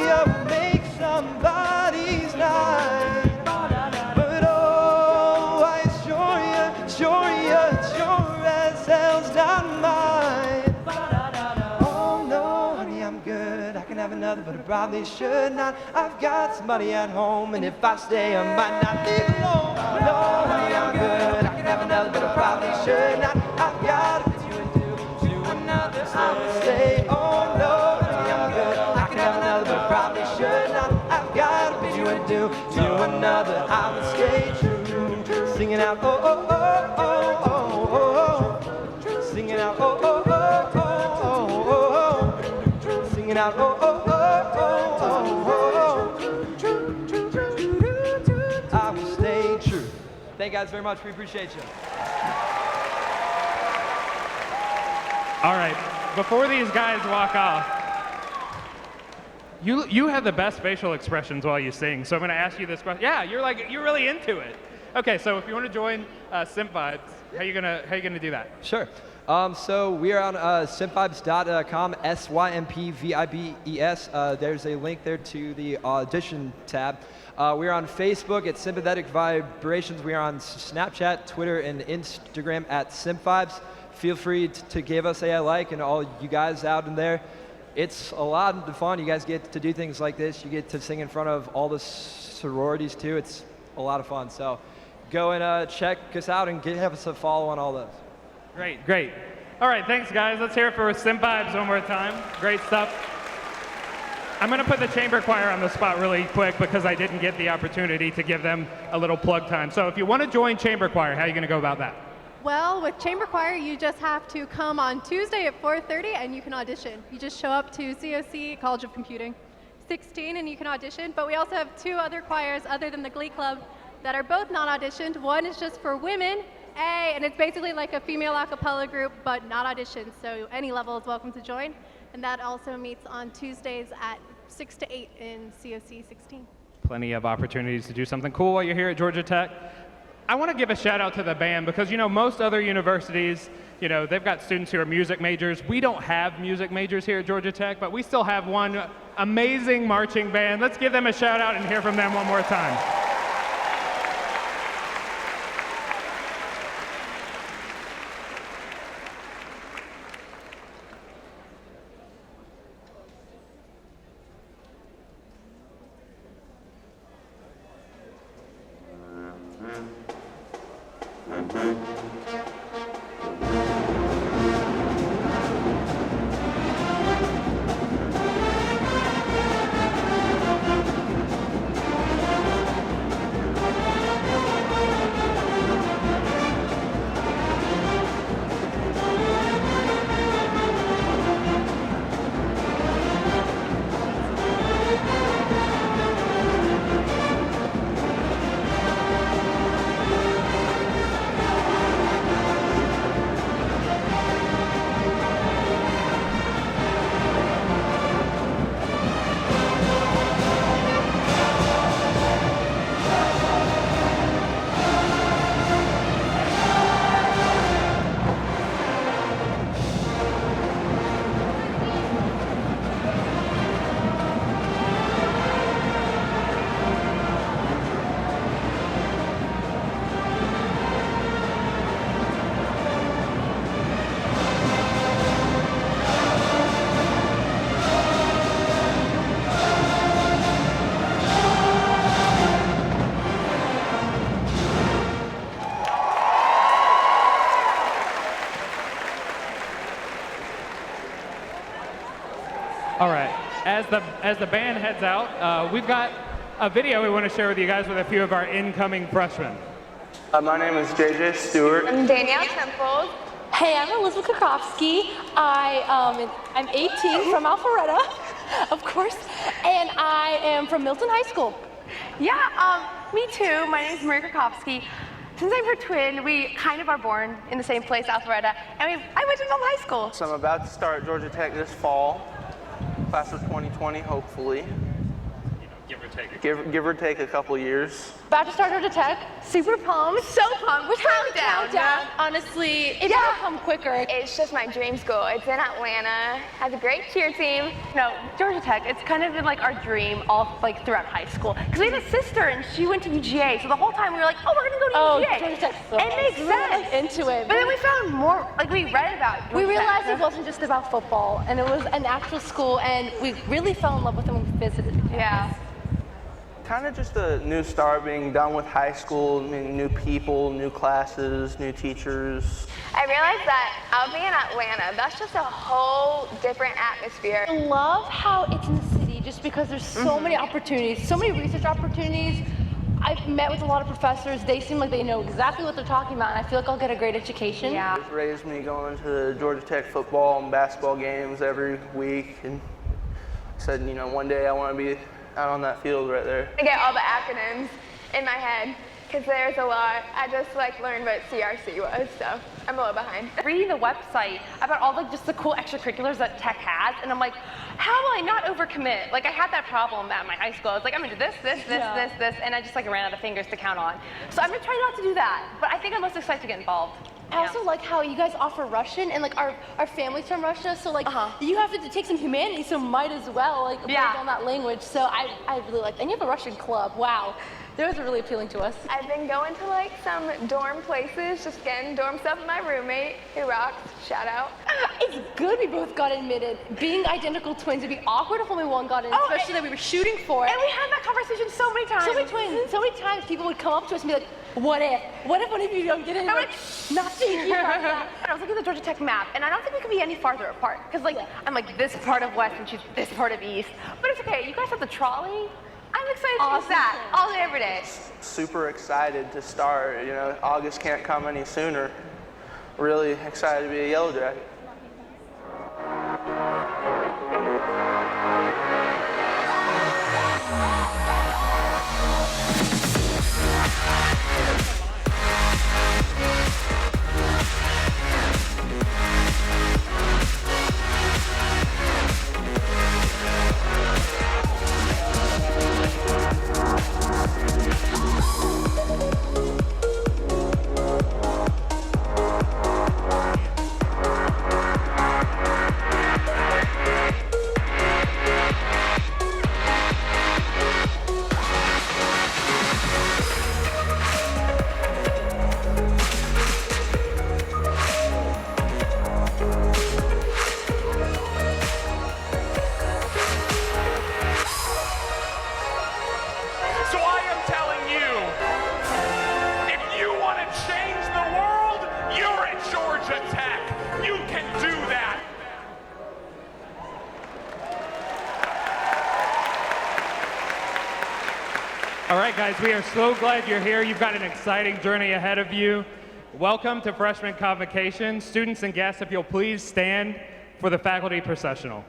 you make somebody's night. Sure as hell's not mine. Oh no, honey, I'm good. I can have another, but I probably should not. I've got somebody at home, and if I stay, I might not leave alone. No, honey, I'm good. I can have another, but I probably should not. I've got to you and do another. I will stay. Oh no, honey, I'm good. I can have another, but I probably should not. I've got to you and do another. I will stay true. Singing out, oh, oh, oh, oh, oh, oh, oh. Singing out, oh, oh, oh, oh, oh, oh. Singing out, oh, oh, oh, oh, oh, oh. I will stay true. Thank you guys very much. We appreciate you. All right, before these guys walk off, you have the best facial expressions while you sing, so I'm gonna ask you this question. Yeah, you're really into it. Okay, so if you want to join Simp Vibes, how you gonna do that? Sure. So we are on simpvibes.com, SYMPVIBES. There's a link there to the audition tab. We're on Facebook at Sympathetic Vibrations. We are on Snapchat, Twitter, and Instagram at SympVibes. Feel free to give us a like, and all you guys out in there. It's a lot of fun. You guys get to do things like this. You get to sing in front of all the sororities too. It's a lot of fun. So go and check us out and have us a follow on all those. Great, great. All right, thanks, guys. Let's hear it for SympVibes one more time. Great stuff. I'm going to put the chamber choir on the spot really quick because I didn't get the opportunity to give them a little plug time. So if you want to join chamber choir, how are you going to go about that? Well, with chamber choir, you just have to come on Tuesday at 4:30 and you can audition. You just show up to COC, College of Computing, 16, and you can audition. But we also have 2 other choirs other than the Glee Club that are both non-auditioned. One is just for women, and it's basically like a female a cappella group, but not auditioned. So any level is welcome to join. And that also meets on Tuesdays at 6 to 8 in COC 16. Plenty of opportunities to do something cool while you're here at Georgia Tech. I want to give a shout out to the band because, you know, most other universities, you know, they've got students who are music majors. We don't have music majors here at Georgia Tech, but we still have one amazing marching band. Let's give them a shout out and hear from them one more time. All right, as the band heads out, we've got a video we want to share with you guys with a few of our incoming freshmen. My name is JJ Stewart. I'm Danielle Temple. Hey, I'm Elizabeth Kukowski. I'm 18 from Alpharetta, of course, and I am from Milton High School. Yeah, me too. My name is Maria Kukowski. Since I'm her twin, we kind of are born in the same place, Alpharetta, and I went to Milton High School. So I'm about to start Georgia Tech this fall, class of 2020, hopefully. Give or take a couple years. About to start Georgia Tech. Super pumped. So pumped. We're countdown. Honestly, it will come quicker. It's just my dream school. It's in Atlanta. Has a great cheer team. No, Georgia Tech. It's kind of been like our dream all like throughout high school. Because we have a sister and she went to UGA. So the whole time we were like, oh, we're gonna go to UGA. Georgia Tech. So it makes sense. Into it. But then we found more. Like we read about Georgia We realized Tech. it wasn't just about football, and it was an actual school, and we really fell in love with it when we visited. Yeah. Kind of just a new start, being done with high school, meeting new people, new classes, new teachers. I realized that I'll be in Atlanta. That's just a whole different atmosphere. I love how it's in the city just because there's so many opportunities, so many research opportunities. I've met with a lot of professors. They seem like they know exactly what they're talking about, and I feel like I'll get a great education. Yeah. It raised me going to Georgia Tech football and basketball games every week, and said, you know, one day I want to be out on that field right there. I get all the acronyms in my head because there's a lot. I just like learned what CRC was, so I'm a little behind. Reading the website about all just the cool extracurriculars that Tech has, and I'm like, how will I not overcommit? Like I had that problem at my high school. I was like, I'm gonna do this, and I just like ran out of fingers to count on. So I'm gonna try not to do that, but I think I'm most excited to get involved. I also like how you guys offer Russian, and like our family's from Russia, so like you have to take some humanity, so might as well like break down that language. So I really like, and you have a Russian club. Wow. Those are really appealing to us. I've been going to like some dorm places, just getting dorm stuff with my roommate, who rocks. Shout out. It's good we both got admitted. Being identical twins, it'd be awkward if only one got in, especially that we were shooting for it. And we had that conversation so many times. So many times people would come up to us and be like, what if one of you don't get in? I'm like, not thinking about that. And I was looking at the Georgia Tech map, and I don't think we could be any farther apart. Because like, I'm like this part of West, and she's this part of East. But it's okay, you guys have the trolley. I'm excited to use that all day, every day. Super excited to start. You know, August can't come any sooner. Really excited to be a Yellow Jacket. All right, guys, we are so glad you're here. You've got an exciting journey ahead of you. Welcome to Freshman Convocation. Students and guests, if you'll please stand for the faculty processional.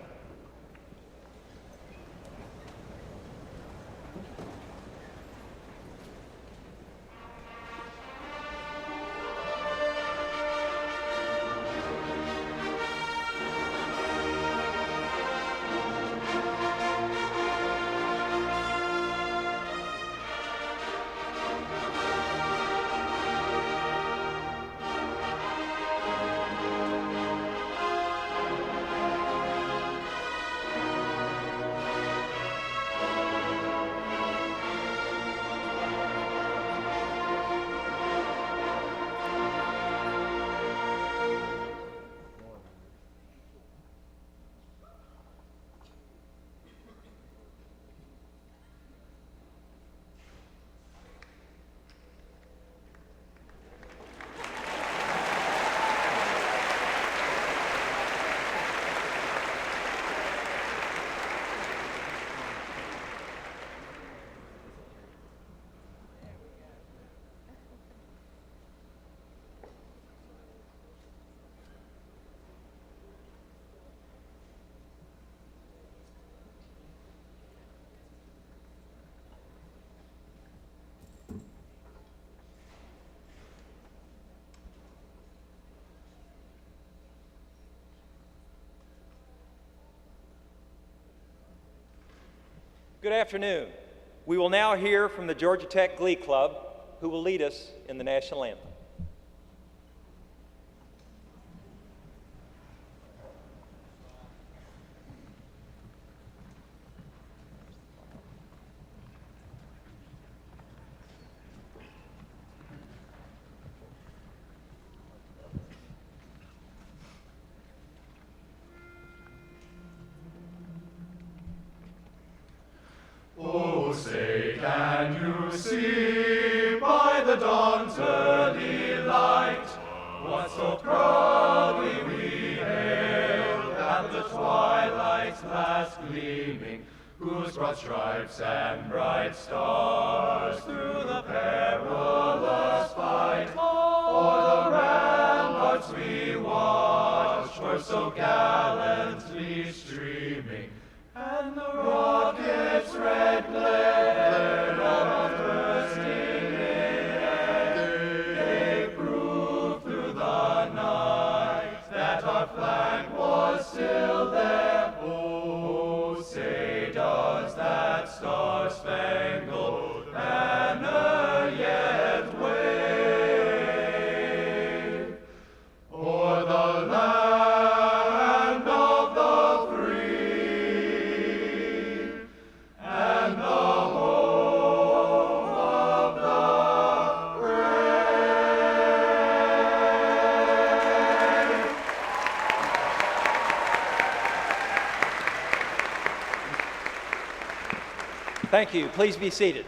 Good afternoon. We will now hear from the Georgia Tech Glee Club, who will lead us in the national anthem. Oh, say, can you see by the dawn's early light what so proudly we hailed at the twilight's last gleaming, whose broad stripes and bright stars through the perilous fight o'er the ramparts we watched were so gallantly streaming, and the rocket's red glare of bursting in air gave proof through the night that our flank was still there. Oh, say does that star-spangled banner yet wave? Thank you. Please be seated.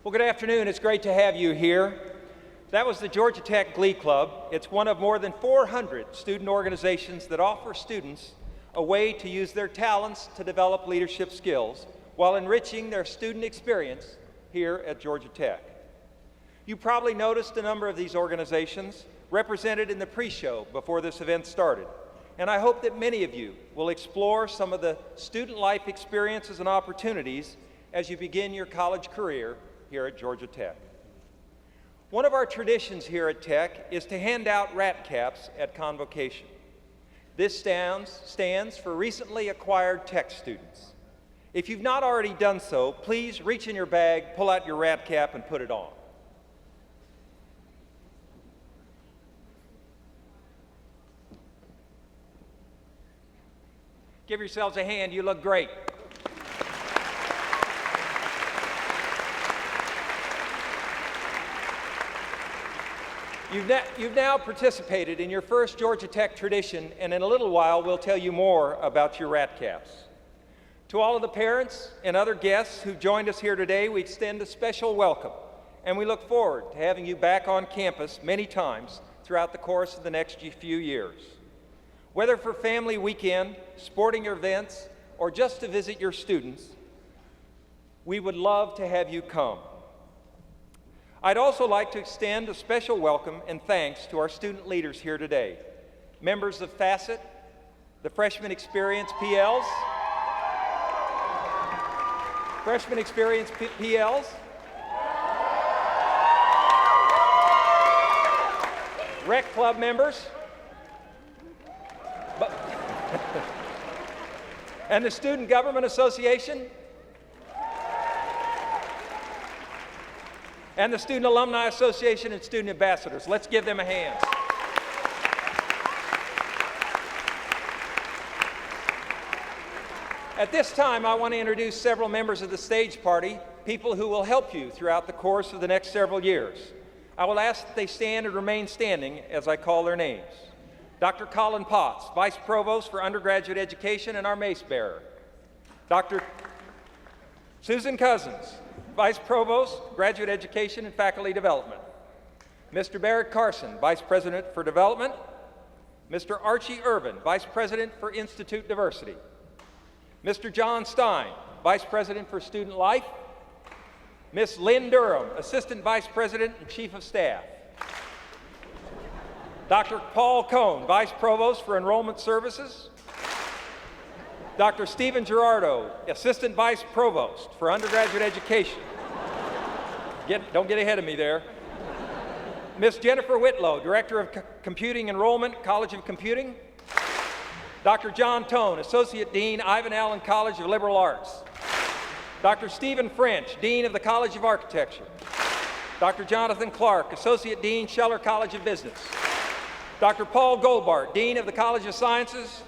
Well, good afternoon. It's great to have you here. That was the Georgia Tech Glee Club. It's one of more than 400 student organizations that offer students a way to use their talents to develop leadership skills while enriching their student experience here at Georgia Tech. You probably noticed a number of these organizations represented in the pre-show before this event started, and I hope that many of you will explore some of the student life experiences and opportunities as you begin your college career here at Georgia Tech. One of our traditions here at Tech is to hand out rat caps at convocation. This stands for recently acquired Tech students. If you've not already done so, please reach in your bag, pull out your rat cap, and put it on. Give yourselves a hand. You look great. You've now participated in your first Georgia Tech tradition, and in a little while we'll tell you more about your rat caps. To all of the parents and other guests who joined us here today, we extend a special welcome, and we look forward to having you back on campus many times throughout the course of the next few years. Whether for family weekend, sporting events, or just to visit your students, we would love to have you come. I'd also like to extend a special welcome and thanks to our student leaders here today, members of Facet, the Freshman Experience PLs, Rec Club members, and the Student Government Association, and the Student Alumni Association and Student Ambassadors. Let's give them a hand. At this time, I want to introduce several members of the stage party, people who will help you throughout the course of the next several years. I will ask that they stand and remain standing as I call their names. Dr. Colin Potts, Vice Provost for Undergraduate Education and our mace bearer. Dr. Susan Cousins, Vice Provost, Graduate Education and Faculty Development. Mr. Barrett Carson, Vice President for Development. Mr. Archie Irvin, Vice President for Institute Diversity. Mr. John Stein, Vice President for Student Life. Ms. Lynn Durham, Assistant Vice President and Chief of Staff. Dr. Paul Cohn, Vice Provost for Enrollment Services. Dr. Stephen Gerardo, Assistant Vice Provost for Undergraduate Education. Don't get ahead of me there. Ms. Jennifer Whitlow, Director of Computing Enrollment, College of Computing. Dr. John Tone, Associate Dean, Ivan Allen College of Liberal Arts. Dr. Stephen French, Dean of the College of Architecture. Dr. Jonathan Clark, Associate Dean, Scheller College of Business. Dr. Paul Goldbart, Dean of the College of Sciences.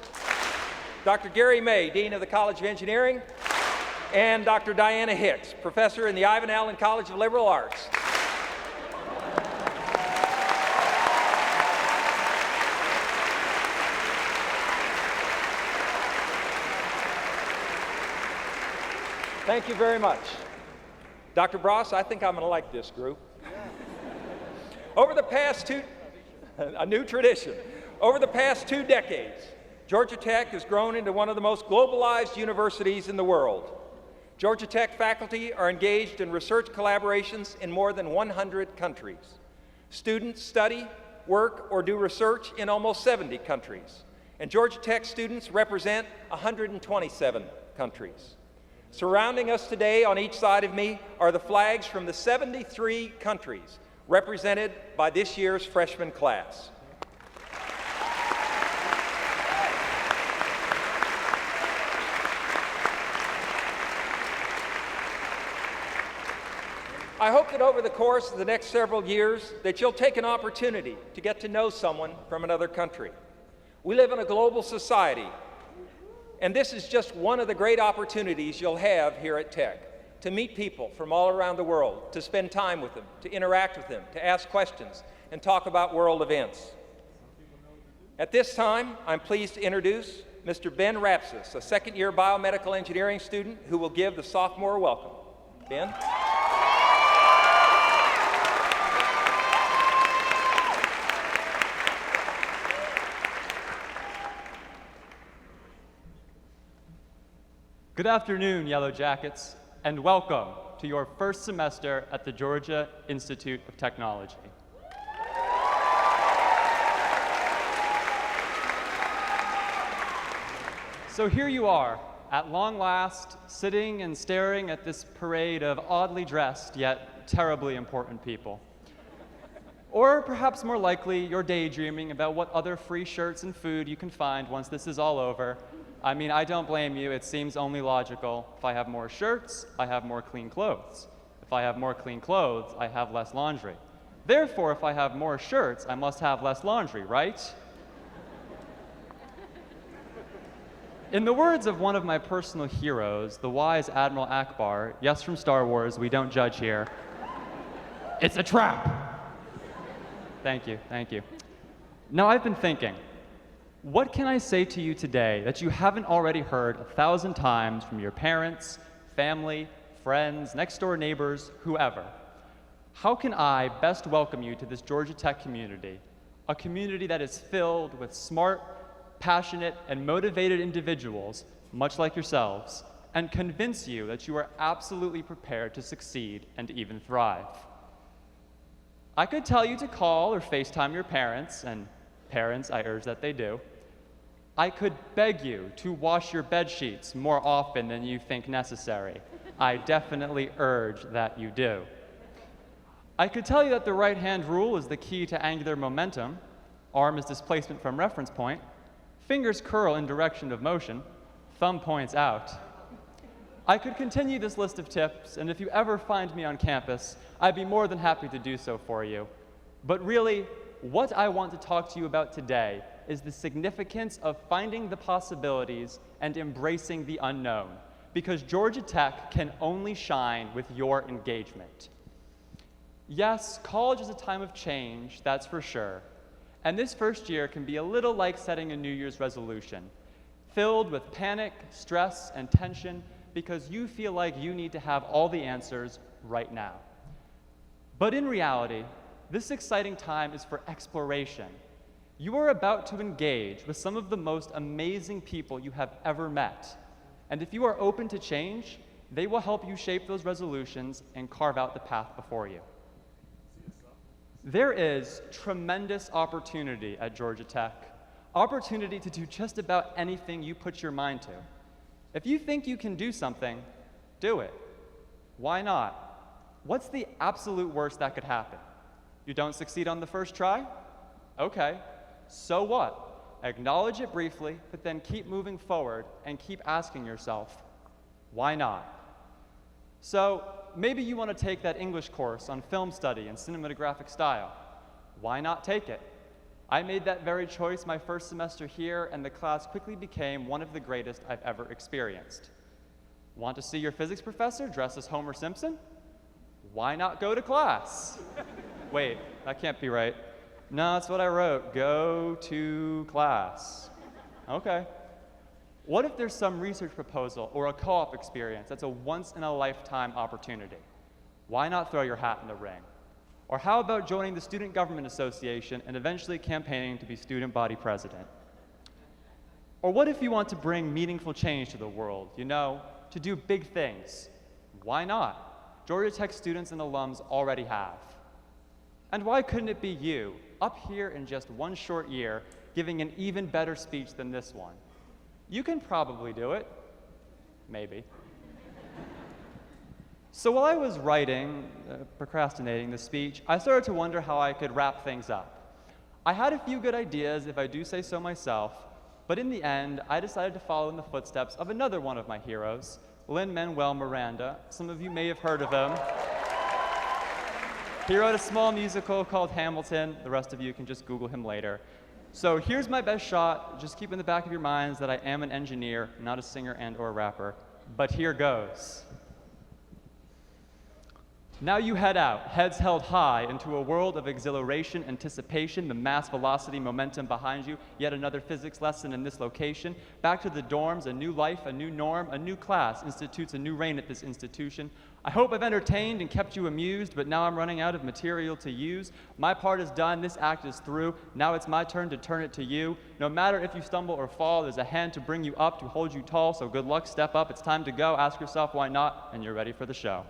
Dr. Gary May, Dean of the College of Engineering, and Dr. Diana Hicks, Professor in the Ivan Allen College of Liberal Arts. Thank you very much. Dr. Bross, I think I'm going to like this group. Over the past a new tradition. Over the past 2 decades, Georgia Tech has grown into one of the most globalized universities in the world. Georgia Tech faculty are engaged in research collaborations in more than 100 countries. Students study, work, or do research in almost 70 countries. And Georgia Tech students represent 127 countries. Surrounding us today on each side of me are the flags from the 73 countries represented by this year's freshman class. I hope that over the course of the next several years that you'll take an opportunity to get to know someone from another country. We live in a global society, and this is just one of the great opportunities you'll have here at Tech, to meet people from all around the world, to spend time with them, to interact with them, to ask questions, and talk about world events. At this time, I'm pleased to introduce Mr. Ben Rapsis, a second-year biomedical engineering student who will give the sophomore welcome. Ben? Good afternoon, Yellow Jackets, and welcome to your first semester at the Georgia Institute of Technology. So here you are, at long last, sitting and staring at this parade of oddly dressed yet terribly important people. Or perhaps more likely, you're daydreaming about what other free shirts and food you can find once this is all over. I mean, I don't blame you. It seems only logical. If I have more shirts, I have more clean clothes. If I have more clean clothes, I have less laundry. Therefore, if I have more shirts, I must have less laundry, right? In the words of one of my personal heroes, the wise Admiral Akbar, yes, from Star Wars, we don't judge here, it's a trap. Thank you, thank you. Now, I've been thinking, what can I say to you today that you haven't already heard 1,000 times from your parents, family, friends, next-door neighbors, whoever? How can I best welcome you to this Georgia Tech community, a community that is filled with smart, passionate, and motivated individuals, much like yourselves, and convince you that you are absolutely prepared to succeed and even thrive? I could tell you to call or FaceTime your parents, and parents, I urge that they do. I could beg you to wash your bed sheets more often than you think necessary. I definitely urge that you do. I could tell you that the right-hand rule is the key to angular momentum. Arm is displacement from reference point. Fingers curl in direction of motion. Thumb points out. I could continue this list of tips, and if you ever find me on campus, I'd be more than happy to do so for you. But really, what I want to talk to you about today is the significance of finding the possibilities and embracing the unknown, because Georgia Tech can only shine with your engagement. Yes, college is a time of change, that's for sure. And this first year can be a little like setting a New Year's resolution, filled with panic, stress, and tension because you feel like you need to have all the answers right now. But in reality, this exciting time is for exploration. You are about to engage with some of the most amazing people you have ever met. And if you are open to change, they will help you shape those resolutions and carve out the path before you. There is tremendous opportunity at Georgia Tech, opportunity to do just about anything you put your mind to. If you think you can do something, do it. Why not? What's the absolute worst that could happen? You don't succeed on the first try? Okay, so what? Acknowledge it briefly, but then keep moving forward and keep asking yourself, why not? So maybe you want to take that English course on film study and cinematographic style. Why not take it? I made that very choice my first semester here, and the class quickly became one of the greatest I've ever experienced. Want to see your physics professor dressed as Homer Simpson? Why not go to class? Wait, that can't be right. No, that's what I wrote. Go to class. Okay. What if there's some research proposal or a co-op experience that's a once-in-a-lifetime opportunity? Why not throw your hat in the ring? Or how about joining the Student Government Association and eventually campaigning to be student body president? Or what if you want to bring meaningful change to the world, to do big things? Why not? Georgia Tech students and alums already have. And why couldn't it be you, up here in just one short year, giving an even better speech than this one? You can probably do it. Maybe. So while I was writing, procrastinating the speech, I started to wonder how I could wrap things up. I had a few good ideas, if I do say so myself, but in the end, I decided to follow in the footsteps of another one of my heroes, Lin-Manuel Miranda. Some of you may have heard of him. He wrote a small musical called Hamilton. The rest of you can just Google him later. So here's my best shot. Just keep in the back of your minds that I am an engineer, not a singer and or rapper. But here goes. Now you head out, heads held high, into a world of exhilaration, anticipation, the mass velocity momentum behind you, yet another physics lesson in this location. Back to the dorms, a new life, a new norm, a new class institutes a new reign at this institution. I hope I've entertained and kept you amused, but now I'm running out of material to use. My part is done, this act is through. Now it's my turn to turn it to you. No matter if you stumble or fall, there's a hand to bring you up, to hold you tall, so good luck, step up, it's time to go. Ask yourself why not, and you're ready for the show.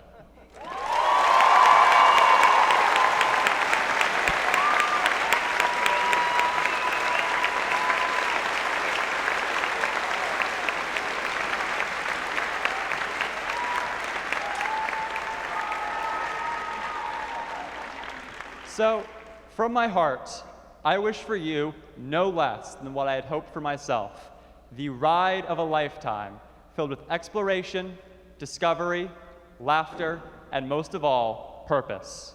So, from my heart, I wish for you no less than what I had hoped for myself, the ride of a lifetime filled with exploration, discovery, laughter, and most of all, purpose.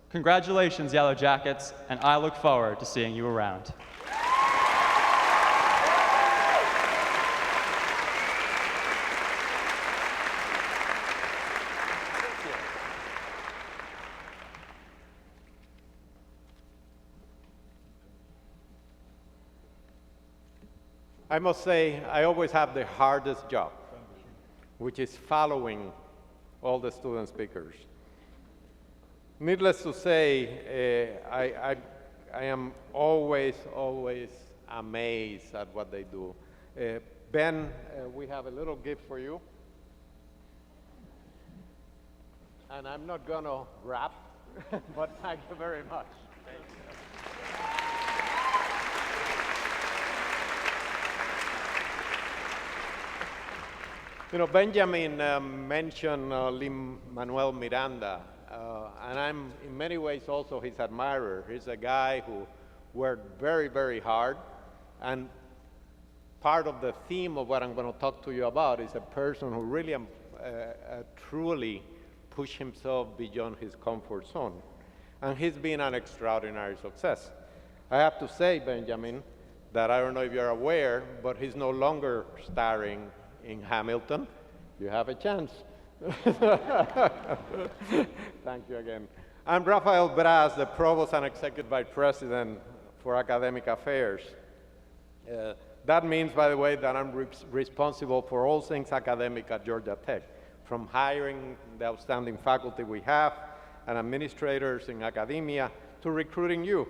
Congratulations, Yellow Jackets, and I look forward to seeing you around. I must say, I always have the hardest job, which is following all the student speakers. Needless to say, I am always amazed at what they do. Ben, we have a little gift for you. And I'm not going to rap, but thank you very much. You know, Benjamin mentioned Lin-Manuel Miranda, and I'm in many ways also his admirer. He's a guy who worked very, very hard, and part of the theme of what I'm going to talk to you about is a person who really truly pushed himself beyond his comfort zone, and he's been an extraordinary success. I have to say, Benjamin, that I don't know if you're aware, but he's no longer starring in Hamilton. You have a chance. Thank you again. I'm Rafael Braz, the Provost and Executive Vice President for Academic Affairs. That means, by the way, that I'm responsible for all things academic at Georgia Tech, from hiring the outstanding faculty we have and administrators in academia to recruiting you,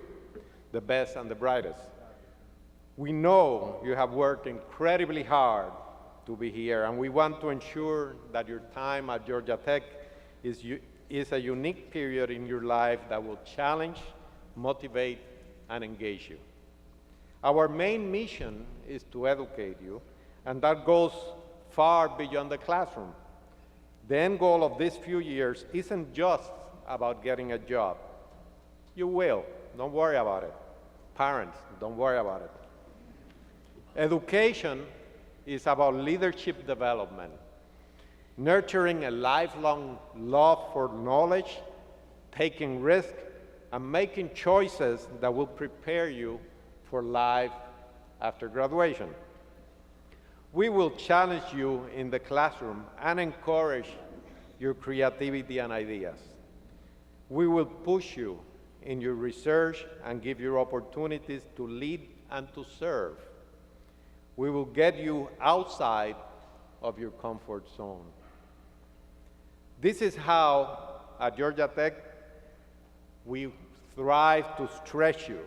the best and the brightest. We know you have worked incredibly hard to be here, and we want to ensure that your time at Georgia Tech is a unique period in your life that will challenge, motivate, and engage you. Our main mission is to educate you, and that goes far beyond the classroom. The end goal of these few years isn't just about getting a job. You will, don't worry about it. Parents, don't worry about it. Education is about leadership development, nurturing a lifelong love for knowledge, taking risks, and making choices that will prepare you for life after graduation. We will challenge you in the classroom and encourage your creativity and ideas. We will push you in your research and give you opportunities to lead and to serve. We will get you outside of your comfort zone. This is how, at Georgia Tech, we strive to stretch you,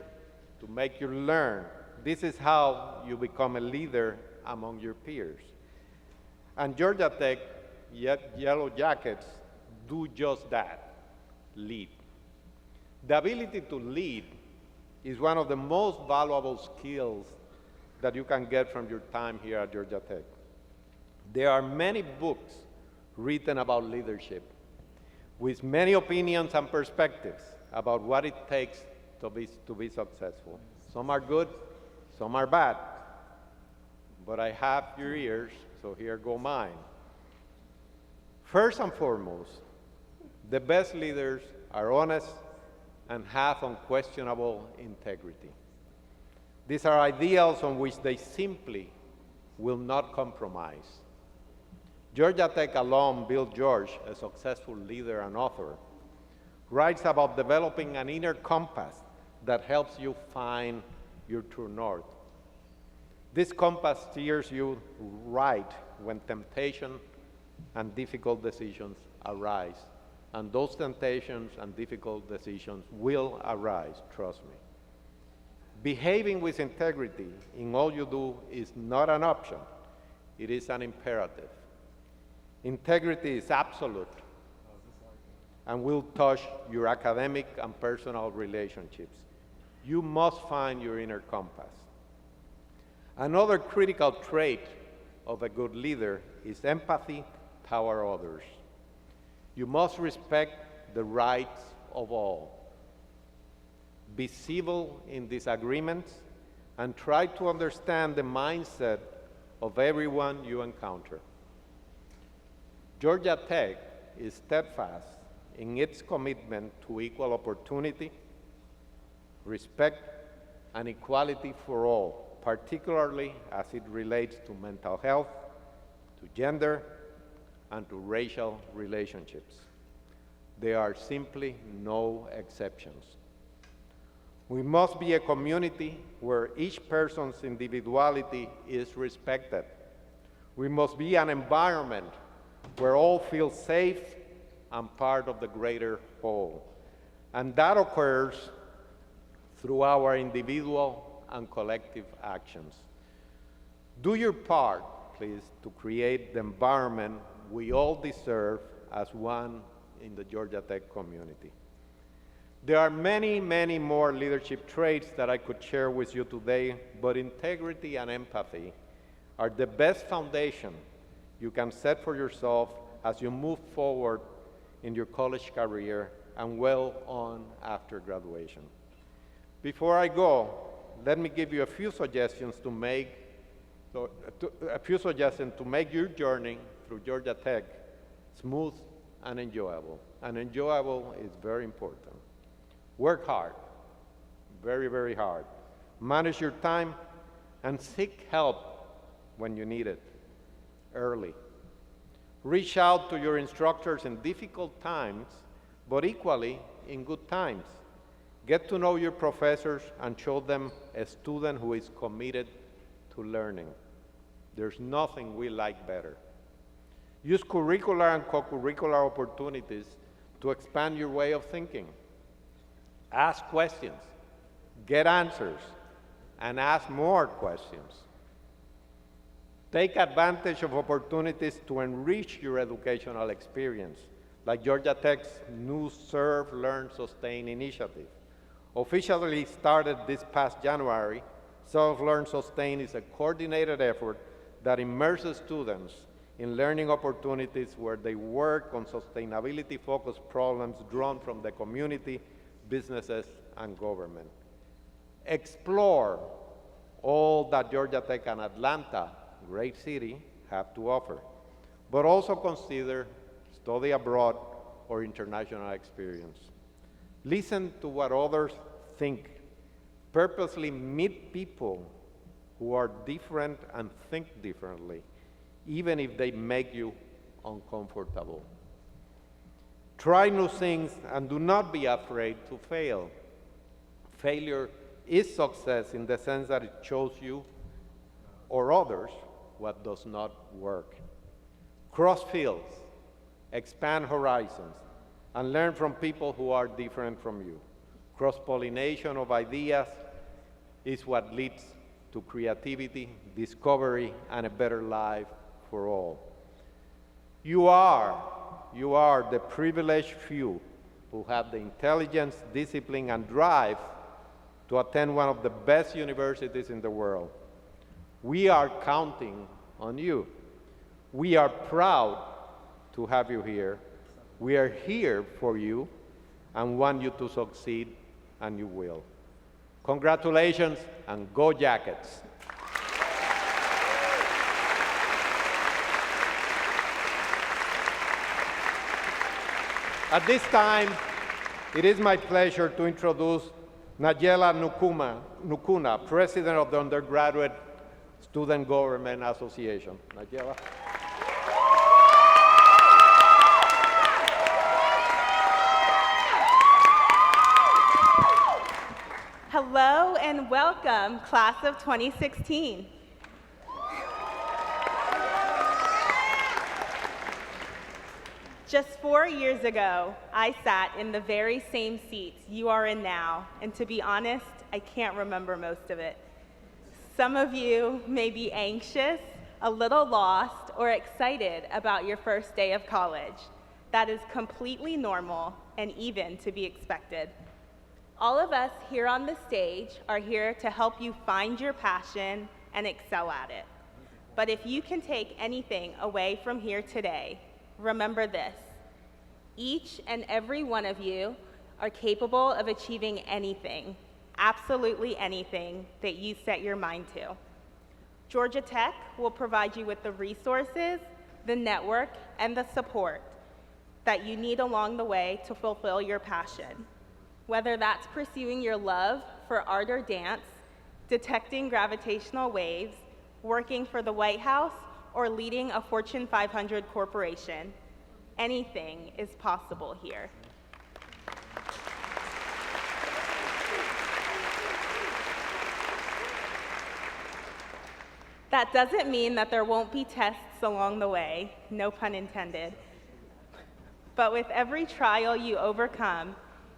to make you learn. This is how you become a leader among your peers. And Georgia Tech, Yellow Jackets, do just that, lead. The ability to lead is one of the most valuable skills that you can get from your time here at Georgia Tech. There are many books written about leadership, with many opinions and perspectives about what it takes to be successful. Some are good, some are bad, but I have your ears, so here go mine. First and foremost, the best leaders are honest and have unquestionable integrity. These are ideals on which they simply will not compromise. Georgia Tech alum Bill George, a successful leader and author, writes about developing an inner compass that helps you find your true north. This compass steers you right when temptation and difficult decisions arise. And those temptations and difficult decisions will arise, trust me. Behaving with integrity in all you do is not an option, it is an imperative. Integrity is absolute and will touch your academic and personal relationships. You must find your inner compass. Another critical trait of a good leader is empathy toward others. You must respect the rights of all. Be civil in disagreements and try to understand the mindset of everyone you encounter. Georgia Tech is steadfast in its commitment to equal opportunity, respect, and equality for all, particularly as it relates to mental health, to gender, and to racial relationships. There are simply no exceptions. We must be a community where each person's individuality is respected. We must be an environment where all feel safe and part of the greater whole. And that occurs through our individual and collective actions. Do your part, please, to create the environment we all deserve as one in the Georgia Tech community. There are many, many more leadership traits that I could share with you today, but integrity and empathy are the best foundation you can set for yourself as you move forward in your college career and well on after graduation. Before I go, let me give you a few suggestions to make your journey through Georgia Tech smooth and enjoyable. And enjoyable is very important. Work hard, very, very hard. Manage your time and seek help when you need it, early. Reach out to your instructors in difficult times, but equally in good times. Get to know your professors and show them a student who is committed to learning. There's nothing we like better. Use curricular and co-curricular opportunities to expand your way of thinking. Ask questions, get answers, and ask more questions. Take advantage of opportunities to enrich your educational experience, like Georgia Tech's new Serve, Learn, Sustain initiative. Officially started this past January, Serve, Learn, Sustain is a coordinated effort that immerses students in learning opportunities where they work on sustainability-focused problems drawn from the community, businesses, and government. Explore all that Georgia Tech and Atlanta, great city, have to offer, but also consider study abroad or international experience. Listen to what others think. Purposely meet people who are different and think differently, even if they make you uncomfortable. Try new things and do not be afraid to fail. Failure is success in the sense that it shows you or others what does not work. Cross fields, expand horizons, and learn from people who are different from you. Cross-pollination of ideas is what leads to creativity, discovery, and a better life for all. You are the privileged few who have the intelligence, discipline, and drive to attend one of the best universities in the world. We are counting on you. We are proud to have you here. We are here for you and want you to succeed, and you will. Congratulations, and go Jackets! At this time, it is my pleasure to introduce Nayela Nukuna, President of the Undergraduate Student Government Association. Nayela. Hello and welcome, class of 2016. Just 4 years ago, I sat in the very same seats you are in now, and to be honest, I can't remember most of it. Some of you may be anxious, a little lost, or excited about your first day of college. That is completely normal and even to be expected. All of us here on the stage are here to help you find your passion and excel at it. But if you can take anything away from here today, remember this: each and every one of you are capable of achieving anything, absolutely anything, that you set your mind to. Georgia Tech will provide you with the resources, the network, and the support that you need along the way to fulfill your passion. Whether that's pursuing your love for art or dance, detecting gravitational waves, working for the White House, or leading a Fortune 500 corporation, anything is possible here. That doesn't mean that there won't be tests along the way, no pun intended. But with every trial you overcome,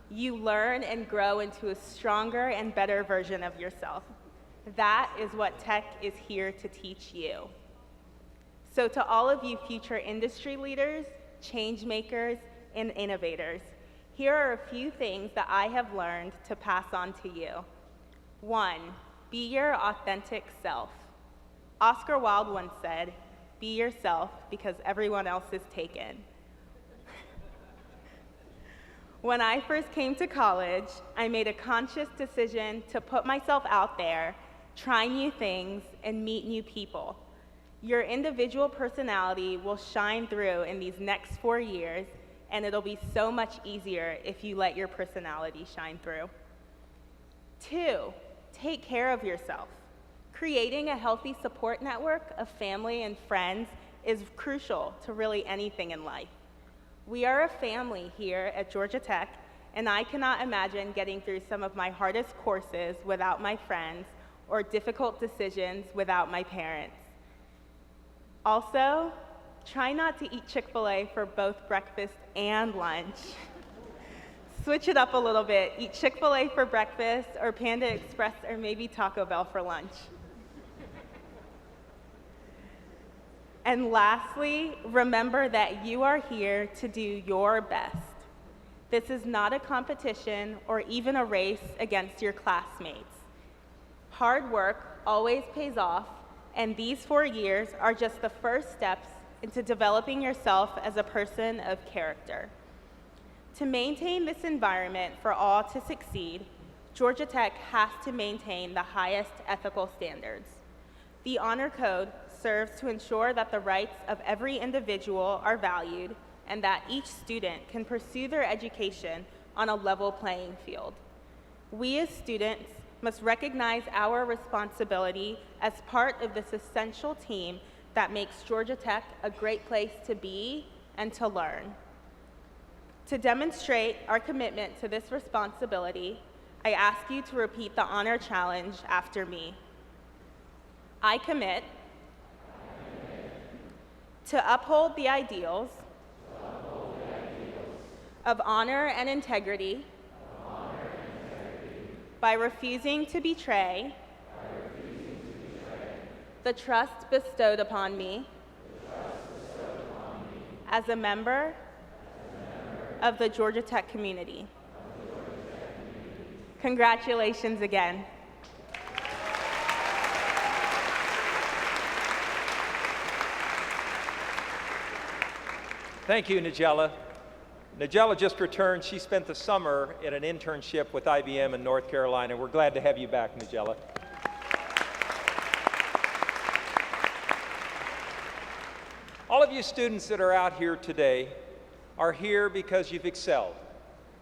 you learn and grow into a stronger and better version of yourself. That is what tech is here to teach you. So to all of you future industry leaders, change makers, and innovators, here are a few things that I have learned to pass on to you. 1, be your authentic self. Oscar Wilde once said, "Be yourself because everyone else is taken." When I first came to college, I made a conscious decision to put myself out there, try new things, and meet new people. Your individual personality will shine through in these next 4 years, and it'll be so much easier if you let your personality shine through. 2, take care of yourself. Creating a healthy support network of family and friends is crucial to really anything in life. We are a family here at Georgia Tech, and I cannot imagine getting through some of my hardest courses without my friends or difficult decisions without my parents. Also, try not to eat Chick-fil-A for both breakfast and lunch. Switch it up a little bit. Eat Chick-fil-A for breakfast, or Panda Express, or maybe Taco Bell for lunch. And lastly, remember that you are here to do your best. This is not a competition or even a race against your classmates. Hard work always pays off, and these 4 years are just the first steps into developing yourself as a person of character. To maintain this environment for all to succeed, Georgia Tech has to maintain the highest ethical standards. The Honor Code serves to ensure that the rights of every individual are valued and that each student can pursue their education on a level playing field. We as students must recognize our responsibility as part of this essential team that makes Georgia Tech a great place to be and to learn. To demonstrate our commitment to this responsibility, I ask you to repeat the honor challenge after me. I commit to uphold the ideals of honor and integrity by refusing to betray the trust bestowed upon me as a member of the Georgia Tech community. Congratulations again. Thank you, Nigella. Nigella just returned. She spent the summer at an internship with IBM in North Carolina. We're glad to have you back, Nigella. All of you students that are out here today are here because you've excelled.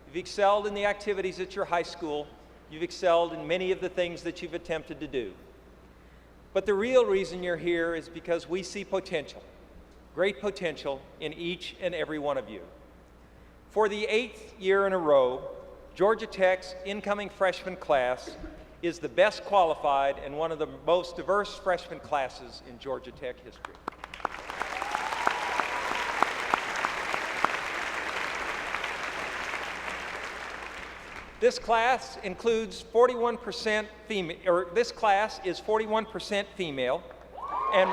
You've excelled in the activities at your high school. You've excelled in many of the things that you've attempted to do. But the real reason you're here is because we see potential. Great potential in each and every one of you. For the 8th year in a row, Georgia Tech's incoming freshman class is the best qualified and one of the most diverse freshman classes in Georgia Tech history. This class includes 41% female, or this class is 41% female, and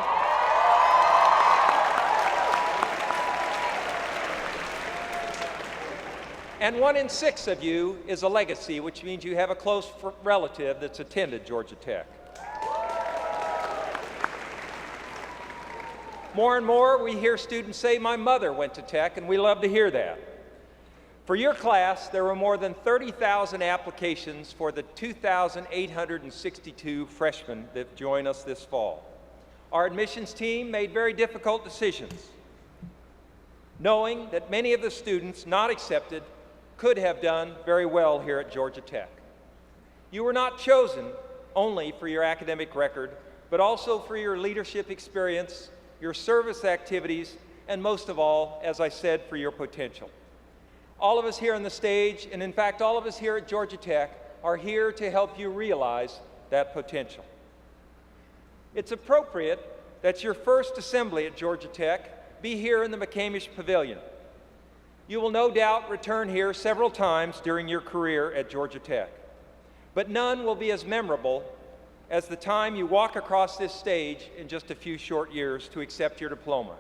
1 in 6 of you is a legacy, which means you have a close relative that's attended Georgia Tech. More and more, we hear students say, "My mother went to Tech," and we love to hear that. For your class, there were more than 30,000 applications for the 2,862 freshmen that join us this fall. Our admissions team made very difficult decisions, knowing that many of the students not accepted could have done very well here at Georgia Tech. You were not chosen only for your academic record, but also for your leadership experience, your service activities, and most of all, as I said, for your potential. All of us here on the stage, and in fact all of us here at Georgia Tech, are here to help you realize that potential. It's appropriate that your first assembly at Georgia Tech be here in the McCamish Pavilion. You will no doubt return here several times during your career at Georgia Tech, but none will be as memorable as the time you walk across this stage in just a few short years to accept your diploma.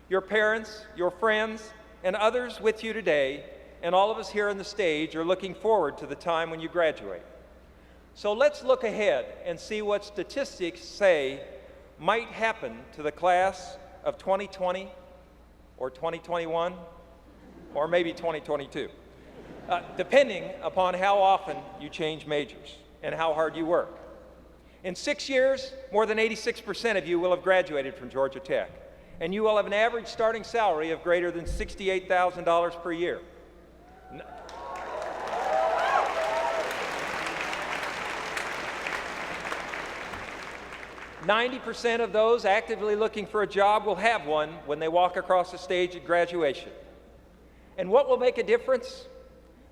Your parents, your friends, and others with you today, and all of us here on the stage are looking forward to the time when you graduate. So let's look ahead and see what statistics say might happen to the class of 2020 or 2021 or maybe 2022, depending upon how often you change majors and how hard you work. In 6 years, more than 86% of you will have graduated from Georgia Tech, and you will have an average starting salary of greater than $68,000 per year. 90% of those actively looking for a job will have one when they walk across the stage at graduation. And what will make a difference?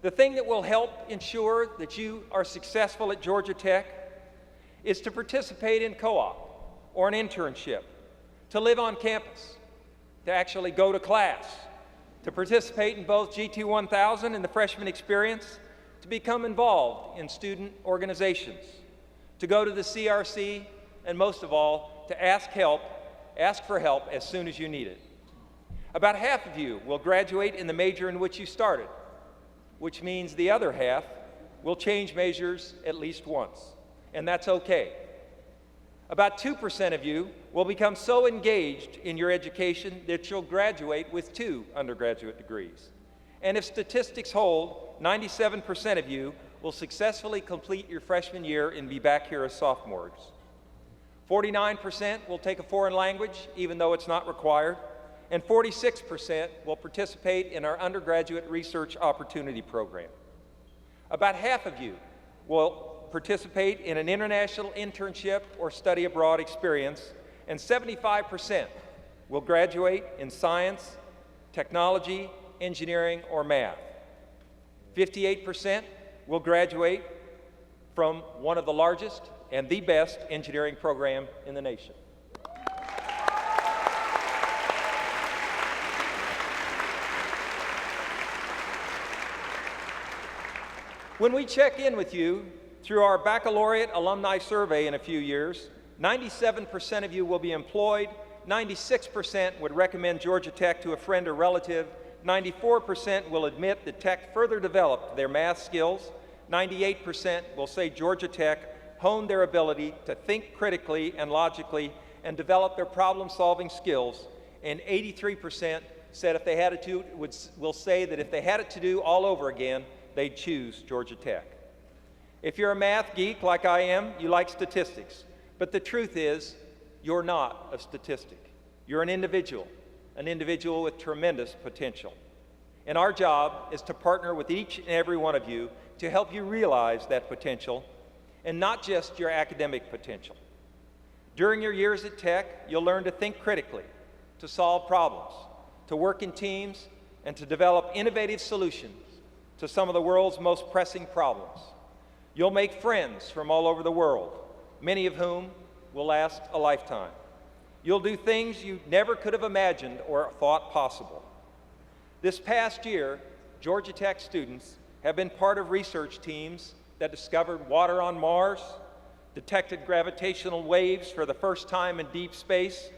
The thing that will help ensure that you are successful at Georgia Tech is to participate in co-op or an internship, to live on campus, to actually go to class, to participate in both GT 1000 and the freshman experience, to become involved in student organizations, to go to the CRC, and most of all, to ask for help as soon as you need it. About half of you will graduate in the major in which you started, which means the other half will change majors at least once, and that's okay. About 2% of you will become so engaged in your education that you'll graduate with 2 undergraduate degrees. And if statistics hold, 97% of you will successfully complete your freshman year and be back here as sophomores. 49% will take a foreign language, even though it's not required, and 46% will participate in our undergraduate research opportunity program. About half of you will participate in an international internship or study abroad experience, and 75% will graduate in science, technology, engineering, or math. 58% will graduate from one of the largest and the best engineering program in the nation. When we check in with you through our baccalaureate alumni survey in a few years, 97% of you will be employed, 96% would recommend Georgia Tech to a friend or relative, 94% will admit that Tech further developed their math skills, 98% will say Georgia Tech honed their ability to think critically and logically and develop their problem-solving skills, and 83% said if they had it to, will say that if they had it to do all over again, they'd choose Georgia Tech. If you're a math geek like I am, you like statistics, but the truth is, you're not a statistic. You're an individual with tremendous potential. And our job is to partner with each and every one of you to help you realize that potential, and not just your academic potential. During your years at Tech, you'll learn to think critically, to solve problems, to work in teams, and to develop innovative solutions to some of the world's most pressing problems. You'll make friends from all over the world, many of whom will last a lifetime. You'll do things you never could have imagined or thought possible. This past year, Georgia Tech students have been part of research teams that discovered water on Mars, detected gravitational waves for the first time in deep space,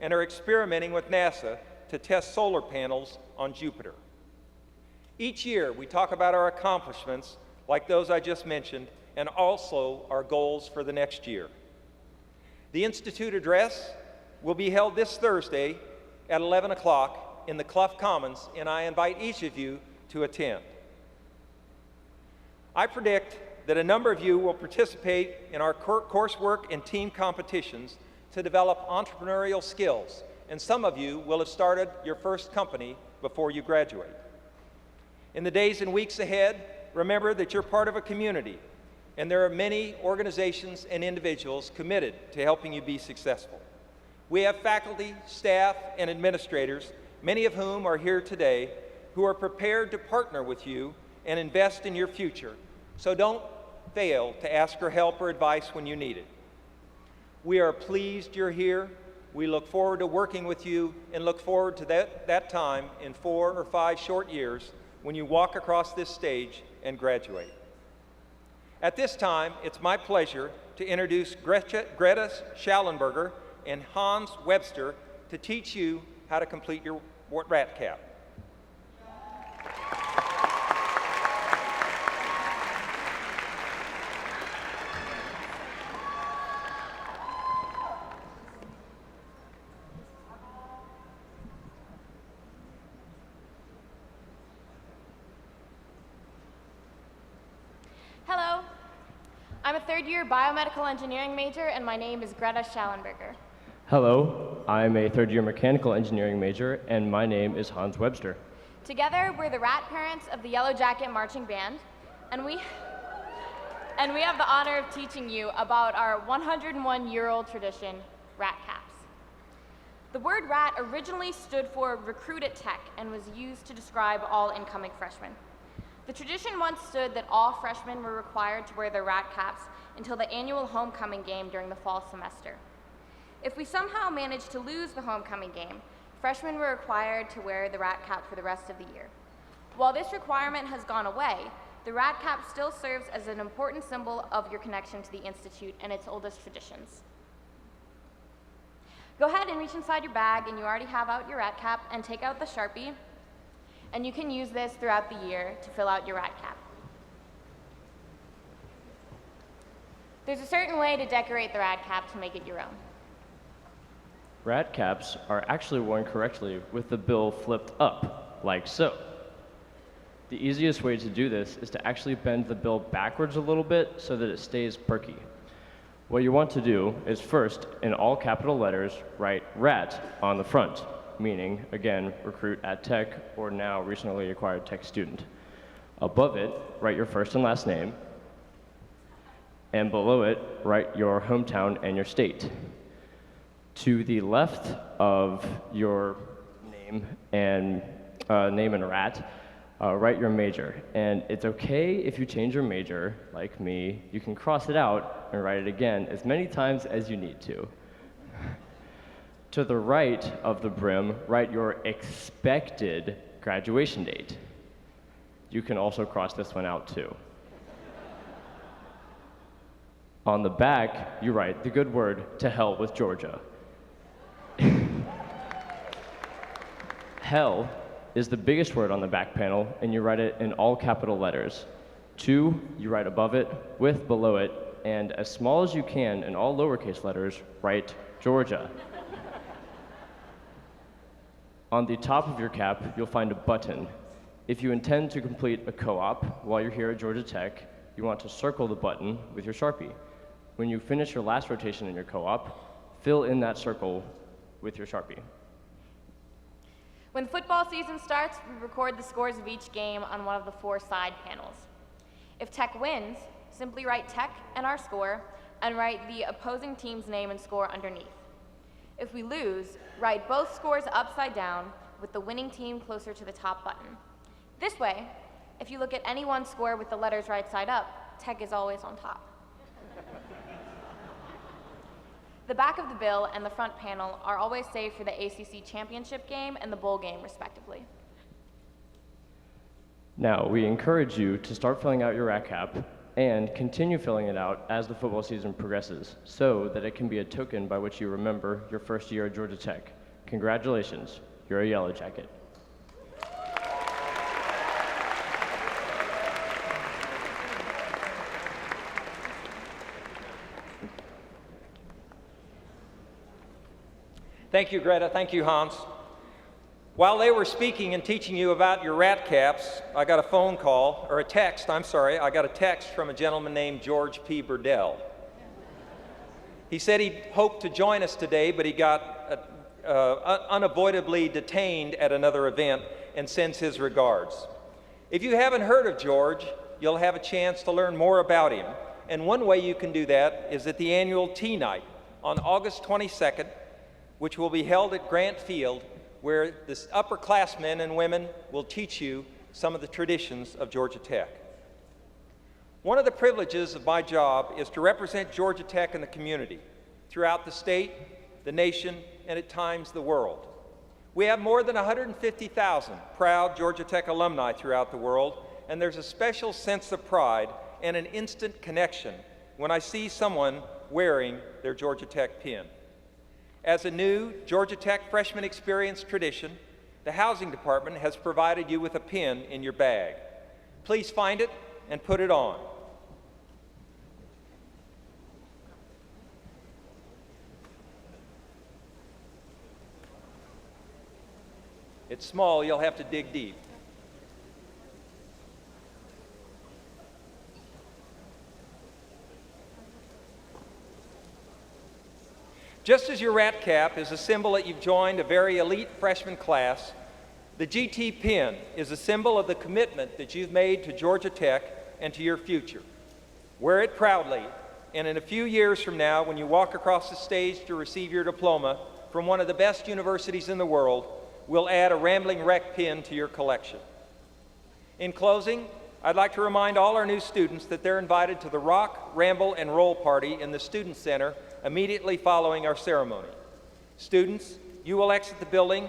and are experimenting with NASA to test solar panels on Jupiter. Each year, we talk about our accomplishments like those I just mentioned, and also our goals for the next year. The Institute address will be held this Thursday at 11 o'clock in the Clough Commons, and I invite each of you to attend. I predict that a number of you will participate in our coursework and team competitions to develop entrepreneurial skills, and some of you will have started your first company before you graduate. In the days and weeks ahead, remember that you're part of a community, and there are many organizations and individuals committed to helping you be successful. We have faculty, staff, and administrators, many of whom are here today, who are prepared to partner with you and invest in your future, so don't fail to ask for help or advice when you need it. We are pleased you're here. We look forward to working with you and look forward to that time in 4 or 5 short years when you walk across this stage and graduate. At this time, it's my pleasure to introduce Greta Schallenberger and Hans Webster to teach you how to complete your rat cap. Hello, I'm a third-year biomedical engineering major, and my name is Greta Schallenberger. Hello, I'm a third-year mechanical engineering major, and my name is Hans Webster. Together, we're the rat parents of the Yellow Jacket Marching Band, and we have the honor of teaching you about our 101-year-old tradition, rat caps. The word rat originally stood for recruit at Tech and was used to describe all incoming freshmen. The tradition once stood that all freshmen were required to wear their rat caps until the annual homecoming game during the fall semester. If we somehow managed to lose the homecoming game, freshmen were required to wear the rat cap for the rest of the year. While this requirement has gone away, the rat cap still serves as an important symbol of your connection to the Institute and its oldest traditions. Go ahead and reach inside your bag, and you already have out your rat cap, and take out the Sharpie, and you can use this throughout the year to fill out your rat cap. There's a certain way to decorate the rat cap to make it your own. Rat caps are actually worn correctly with the bill flipped up, like so. The easiest way to do this is to actually bend the bill backwards a little bit so that it stays perky. What you want to do is first, in all capital letters, write rat on the front, meaning, again, recruit at Tech or now recently acquired Tech student. Above it, write your first and last name, and below it, write your hometown and your state. To the left of your name and rat, write your major. And it's okay if you change your major, like me. You can cross it out and write it again as many times as you need to. To the right of the brim, write your expected graduation date. You can also cross this one out too. On the back, you write the good word, to hell with Georgia. Hell is the biggest word on the back panel, and you write it in all capital letters. To, you write above it, with below it, and as small as you can in all lowercase letters, write Georgia. On the top of your cap, you'll find a button. If you intend to complete a co-op while you're here at Georgia Tech, you want to circle the button with your Sharpie. When you finish your last rotation in your co-op, fill in that circle with your Sharpie. When football season starts, we record the scores of each game on one of the 4 side panels. If Tech wins, simply write Tech and our score, and write the opposing team's name and score underneath. If we lose, write both scores upside down with the winning team closer to the top button. This way, if you look at any one score with the letters right side up, Tech is always on top. The back of the bill and the front panel are always saved for the ACC championship game and the bowl game, respectively. Now, we encourage you to start filling out your rat cap and continue filling it out as the football season progresses so that it can be a token by which you remember your first year at Georgia Tech. Congratulations, you're a Yellow Jacket. Thank you, Greta. Thank you, Hans. While they were speaking and teaching you about your rat caps, I got a phone call, or a text, I'm sorry. I got a text from a gentleman named George P. Burdell. He said he hoped to join us today, but he got unavoidably detained at another event and sends his regards. If you haven't heard of George, you'll have a chance to learn more about him. And one way you can do that is at the annual Tea Night on August 22nd, which will be held at Grant Field, where the upperclassmen and women will teach you some of the traditions of Georgia Tech. One of the privileges of my job is to represent Georgia Tech in the community, throughout the state, the nation, and at times the world. We have more than 150,000 proud Georgia Tech alumni throughout the world, and there's a special sense of pride and an instant connection when I see someone wearing their Georgia Tech pin. As a new Georgia Tech Freshman Experience tradition, the Housing Department has provided you with a pin in your bag. Please find it and put it on. It's small, you'll have to dig deep. Just as your rat cap is a symbol that you've joined a very elite freshman class, the GT pin is a symbol of the commitment that you've made to Georgia Tech and to your future. Wear it proudly, and in a few years from now, when you walk across the stage to receive your diploma from one of the best universities in the world, we'll add a Rambling Wreck pin to your collection. In closing, I'd like to remind all our new students that they're invited to the Rock, Ramble, and Roll Party in the Student Center immediately following our ceremony. Students, you will exit the building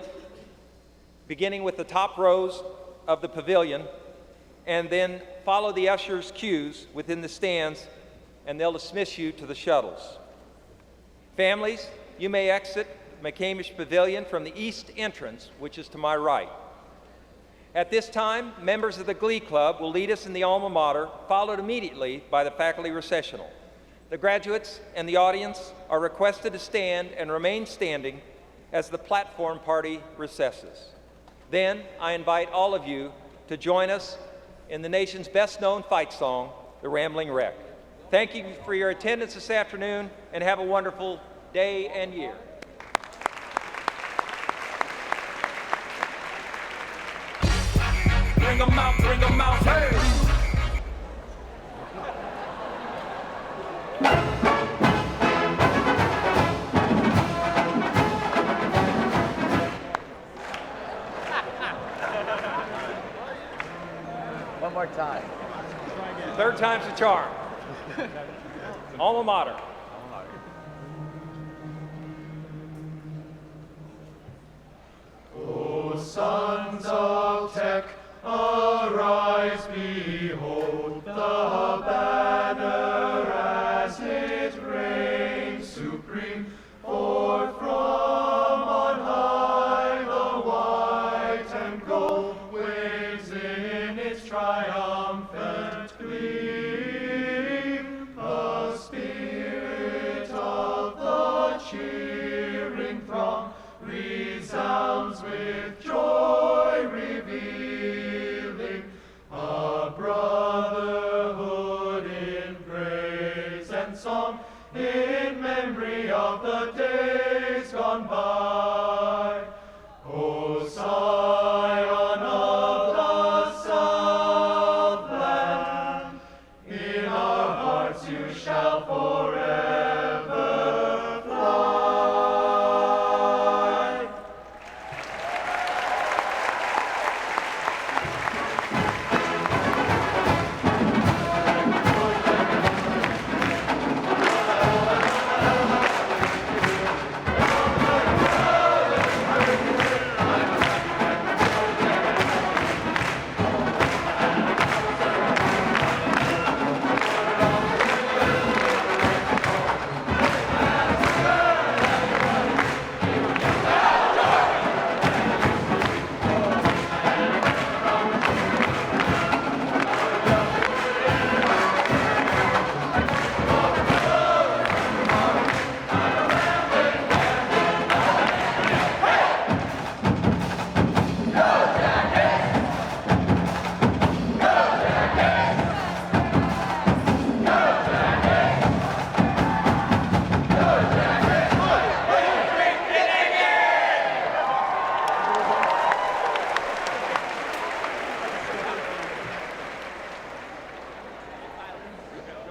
beginning with the top rows of the pavilion and then follow the ushers' cues within the stands and they'll dismiss you to the shuttles. Families, you may exit McCamish Pavilion from the east entrance, which is to my right. At this time, members of the Glee Club will lead us in the alma mater, followed immediately by the faculty recessional. The graduates and the audience are requested to stand and remain standing as the platform party recesses. Then, I invite all of you to join us in the nation's best-known fight song, The Rambling Wreck. Thank you for your attendance this afternoon, and have a wonderful day and year. Bring 'em out, hey! One more time. Third time's the charm. Alma mater. O sons of Tech, arise, behold the banner as it reigns supreme. Forth from on high the white and gold waves in its triumphant gleam. The spirit of the cheering throng resounds with joy.